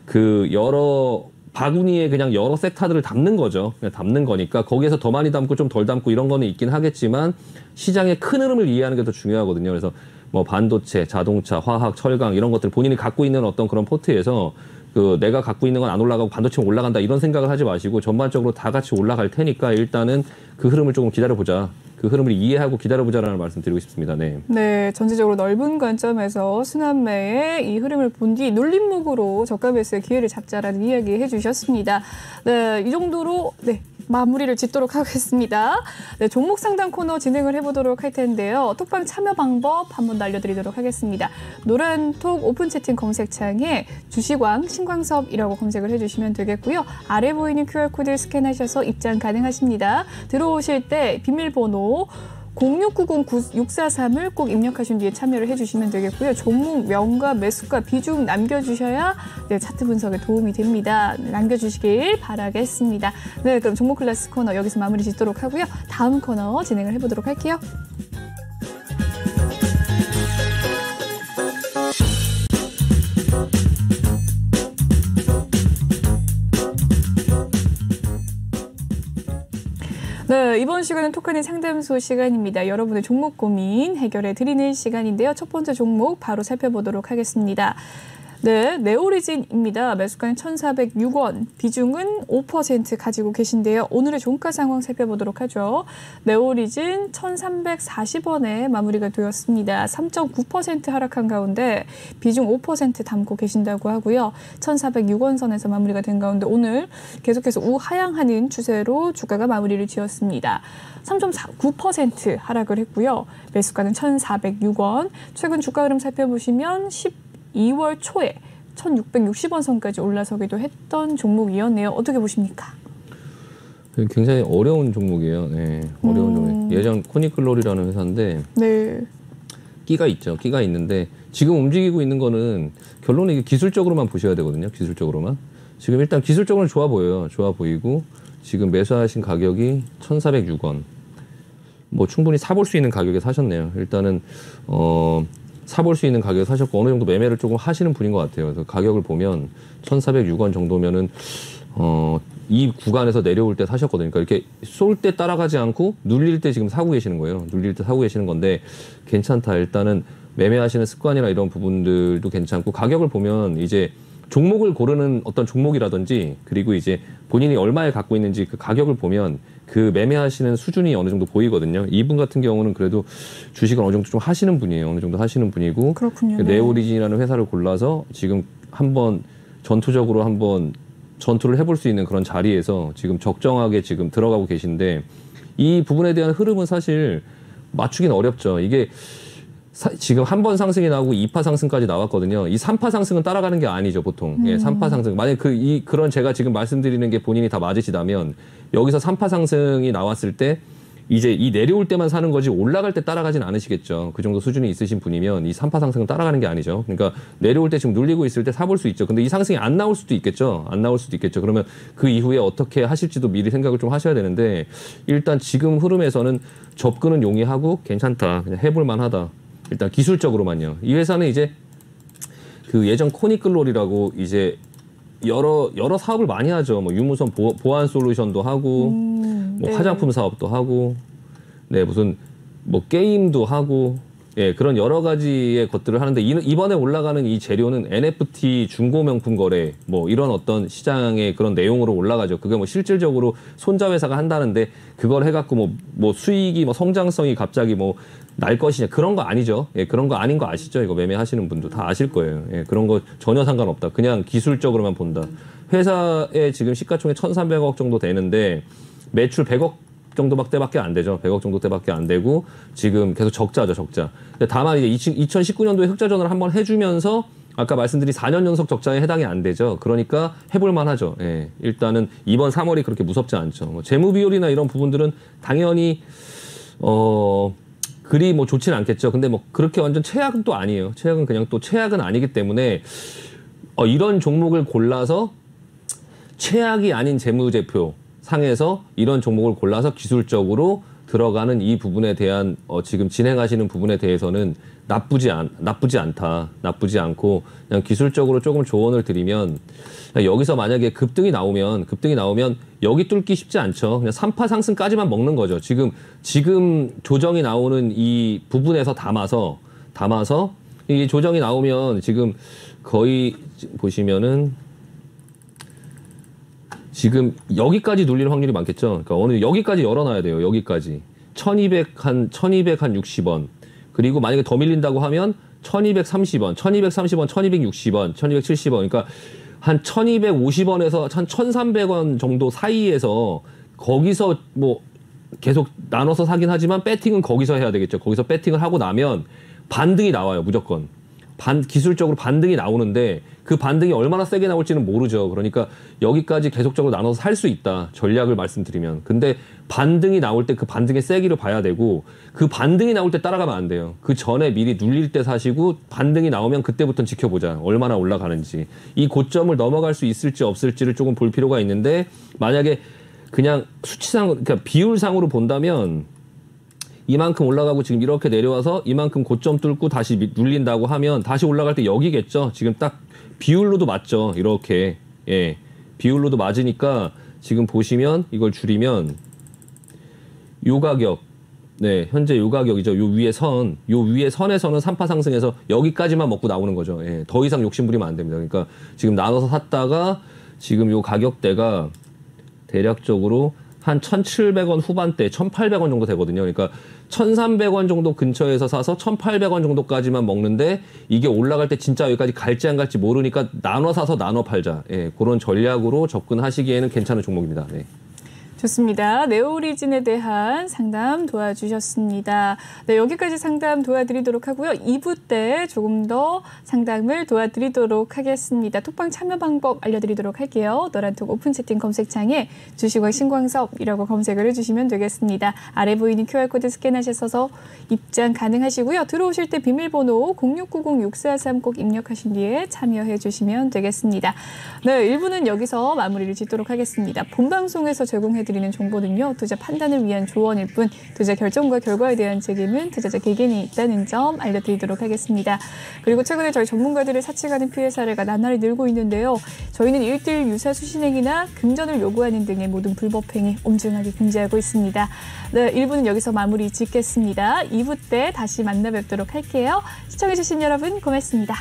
B: 그 여러 바구니에 그냥 여러 섹터들을 담는 거죠. 그냥 담는 거니까 거기에서 더 많이 담고 좀 덜 담고 이런 거는 있긴 하겠지만 시장의 큰 흐름을 이해하는 게 더 중요하거든요. 그래서 뭐 반도체, 자동차, 화학, 철강 이런 것들 본인이 갖고 있는 어떤 그런 포트에서 그 내가 갖고 있는 건 안 올라가고 반도체는 올라간다 이런 생각을 하지 마시고 전반적으로 다 같이 올라갈 테니까 일단은 그 흐름을 조금 기다려보자. 그 흐름을 이해하고 기다려보자라는 말씀 드리고 싶습니다. 네.
A: 네, 전체적으로 넓은 관점에서 순환매의 이 흐름을 본 뒤 눌림목으로 저가 매수의 기회를 잡자라는 이야기 해주셨습니다. 네, 이 정도로 네. 마무리를 짓도록 하겠습니다. 네, 종목 상담 코너 진행을 해보도록 할 텐데요. 톡방 참여 방법 한번 알려드리도록 하겠습니다. 노란톡 오픈 채팅 검색창에 주식왕 신광섭이라고 검색을 해주시면 되겠고요. 아래 보이는 QR코드 스캔하셔서 입장 가능하십니다. 들어오실 때 비밀번호 0690-9643을 꼭 입력하신 뒤에 참여를 해주시면 되겠고요. 종목 명과 매수가 비중 남겨주셔야 네, 차트 분석에 도움이 됩니다. 남겨주시길 바라겠습니다. 네, 그럼 종목 클래스 코너 여기서 마무리 짓도록 하고요. 다음 코너 진행을 해보도록 할게요. 네, 이번 시간은 톡하는 상담소 시간입니다. 여러분의 종목 고민 해결해 드리는 시간인데요. 첫 번째 종목 바로 살펴보도록 하겠습니다. 네, 네오리진입니다. 매수가는 1,406원, 비중은 5% 가지고 계신데요. 오늘의 종가 상황 살펴보도록 하죠. 네오리진 1,340원에 마무리가 되었습니다. 3.9% 하락한 가운데 비중 5% 담고 계신다고 하고요. 1,406원 선에서 마무리가 된 가운데 오늘 계속해서 우하향하는 추세로 주가가 마무리를 지었습니다. 3.9% 하락을 했고요. 매수가는 1,406원. 최근 주가 흐름 살펴보시면 2월 초에 1,660원 선까지 올라서기도 했던 종목이었네요. 어떻게 보십니까?
B: 굉장히 어려운 종목이에요. 네, 어려운 종목. 예전 코니클로리라는 회사인데
A: 네.
B: 끼가 있죠. 끼가 있는데 지금 움직이고 있는 거는 결론은 이게 기술적으로만 보셔야 되거든요. 기술적으로만. 지금 일단 기술적으로는 좋아 보여요. 좋아 보이고 지금 매수하신 가격이 1,406원. 뭐 충분히 사볼 수 있는 가격에 사셨네요. 일단은 사볼 수 있는 가격에 사셨고 어느 정도 매매를 조금 하시는 분인 것 같아요. 그래서 가격을 보면 1,406원 정도면은 이 구간에서 내려올 때 사셨거든요. 그러니까 이렇게 쏠 때 따라가지 않고 눌릴 때 지금 사고 계시는 거예요. 눌릴 때 사고 계시는 건데 괜찮다. 일단은 매매하시는 습관이나 이런 부분들도 괜찮고 가격을 보면 이제 종목을 고르는 어떤 종목이라든지 그리고 이제 본인이 얼마에 갖고 있는지 그 가격을 보면 그 매매하시는 수준이 어느 정도 보이거든요. 이분 같은 경우는 그래도 주식을 어느 정도 좀 하시는 분이에요. 어느 정도 하시는 분이고.
A: 그렇군요.
B: 네오리진이라는 회사를 골라서 지금 한번 전투적으로 한번 전투를 해볼 수 있는 그런 자리에서 지금 적정하게 지금 들어가고 계신데 이 부분에 대한 흐름은 사실 맞추기는 어렵죠. 이게 지금 한 번 상승이 나오고 2파 상승까지 나왔거든요. 이 3파 상승은 따라가는 게 아니죠, 보통. 예, 3파 상승. 만약 그런 제가 지금 말씀드리는 게 본인이 다 맞으시다면 여기서 3파 상승이 나왔을 때 이제 이 내려올 때만 사는 거지 올라갈 때 따라가진 않으시겠죠. 그 정도 수준이 있으신 분이면 이 3파 상승은 따라가는 게 아니죠. 그러니까 내려올 때 지금 눌리고 있을 때 사볼 수 있죠. 근데 이 상승이 안 나올 수도 있겠죠. 안 나올 수도 있겠죠. 그러면 그 이후에 어떻게 하실지도 미리 생각을 좀 하셔야 되는데 일단 지금 흐름에서는 접근은 용이하고 괜찮다. 그냥 해볼 만하다. 일단 기술적으로만요. 이 회사는 이제 그 예전 코니클로리라고 이제 여러 사업을 많이 하죠. 뭐 유무선 보안 솔루션도 하고, 뭐
A: 네.
B: 화장품 사업도 하고, 네 무슨 뭐 게임도 하고, 예, 그런 여러 가지의 것들을 하는데 이번에 올라가는 이 재료는 NFT 중고 명품 거래 뭐 이런 어떤 시장의 그런 내용으로 올라가죠. 그게 뭐 실질적으로 손자 회사가 한다는데 그걸 해갖고 뭐 수익이 뭐 성장성이 갑자기 뭐 날 것이냐 그런 거 아니죠. 예, 그런 거 아닌 거 아시죠? 이거 매매하시는 분도 다 아실 거예요. 예, 그런 거 전혀 상관없다. 그냥 기술적으로만 본다. 회사의 지금 시가총액 1,300억 정도 되는데 매출 100억 정도밖에 안 되죠. 100억 정도밖에 안 되고 지금 계속 적자죠, 적자. 다만 이제 2019년도에 흑자 전환을 한번 해주면서 아까 말씀드린 4년 연속 적자에 해당이 안 되죠. 그러니까 해볼 만하죠. 예, 일단은 이번 3월이 그렇게 무섭지 않죠. 뭐 재무 비율이나 이런 부분들은 당연히 그리 뭐 좋지는 않겠죠. 근데 뭐 그렇게 완전 최악은 또 아니에요. 최악은 그냥 또 최악은 아니기 때문에 이런 종목을 골라서 최악이 아닌 재무제표 상에서 이런 종목을 골라서 기술적으로 들어가는 이 부분에 대한 지금 진행하시는 부분에 대해서는 나쁘지 않다. 나쁘지 않고 그냥 기술적으로 조금 조언을 드리면 여기서 만약에 급등이 나오면 여기 뚫기 쉽지 않죠. 그냥 3파 상승까지만 먹는 거죠. 지금 조정이 나오는 이 부분에서 담아서 이 조정이 나오면 지금 거의 보시면은 지금 여기까지 눌릴 확률이 많겠죠. 그러니까 여기까지 열어놔야 돼요. 여기까지 1260원. 그리고 만약에 더 밀린다고 하면 1230원, 1260원, 1270원. 그러니까 한 1250원에서 한 1300원 정도 사이에서 거기서 뭐 계속 나눠서 사긴 하지만 배팅은 거기서 해야 되겠죠. 거기서 배팅을 하고 나면 반등이 나와요. 무조건. 기술적으로 반등이 나오는데 그 반등이 얼마나 세게 나올지는 모르죠. 그러니까 여기까지 계속적으로 나눠서 살 수 있다. 전략을 말씀드리면. 근데 반등이 나올 때 그 반등의 세기를 봐야 되고 그 반등이 나올 때 따라가면 안 돼요. 그 전에 미리 눌릴 때 사시고 반등이 나오면 그때부터는 지켜보자. 얼마나 올라가는지. 이 고점을 넘어갈 수 있을지 없을지를 조금 볼 필요가 있는데 만약에 그냥 수치상, 그러니까 비율상으로 본다면 이만큼 올라가고 지금 이렇게 내려와서 이만큼 고점 뚫고 다시 눌린다고 하면 다시 올라갈 때 여기겠죠. 지금 딱 비율로도 맞죠. 이렇게. 예. 비율로도 맞으니까 지금 보시면 이걸 줄이면 요 가격. 네. 현재 요 가격이죠. 요 위에 선에서는 3파 상승해서 여기까지만 먹고 나오는 거죠. 예. 더 이상 욕심 부리면 안 됩니다. 그러니까 지금 나눠서 샀다가 지금 요 가격대가 대략적으로 한 1,700원 후반대, 1,800원 정도 되거든요. 그러니까 1,300원 정도 근처에서 사서 1,800원 정도까지만 먹는데 이게 올라갈 때 진짜 여기까지 갈지 안 갈지 모르니까 나눠 사서 나눠 팔자. 예, 그런 전략으로 접근하시기에는 괜찮은 종목입니다. 네.
A: 좋습니다. 네오리진에 대한 상담 도와주셨습니다. 네, 여기까지 상담 도와드리도록 하고요. 2부 때 조금 더 상담을 도와드리도록 하겠습니다. 톡방 참여 방법 알려드리도록 할게요. 노란톡 오픈 채팅 검색창에 주식왕 신광섭이라고 검색을 해주시면 되겠습니다. 아래 보이는 QR코드 스캔하셔서 입장 가능하시고요. 들어오실 때 비밀번호 0690-6443 꼭 입력하신 뒤에 참여해 주시면 되겠습니다. 네, 1부는 여기서 마무리를 짓도록 하겠습니다. 본방송에서 제공해 드리는 정보는요. 투자 판단을 위한 조언일 뿐 투자 결정과 결과에 대한 책임은 투자자 개개인이 있다는 점 알려드리도록 하겠습니다. 그리고 최근에 저희 전문가들의 사측하는 피해 사례가 나날이 늘고 있는데요. 저희는 1:1 유사 수신행위나 금전을 요구하는 등의 모든 불법 행위 엄중하게 금지하고 있습니다. 네, 1부는 여기서 마무리 짓겠습니다. 2부 때 다시 만나 뵙도록 할게요. 시청해주신 여러분 고맙습니다.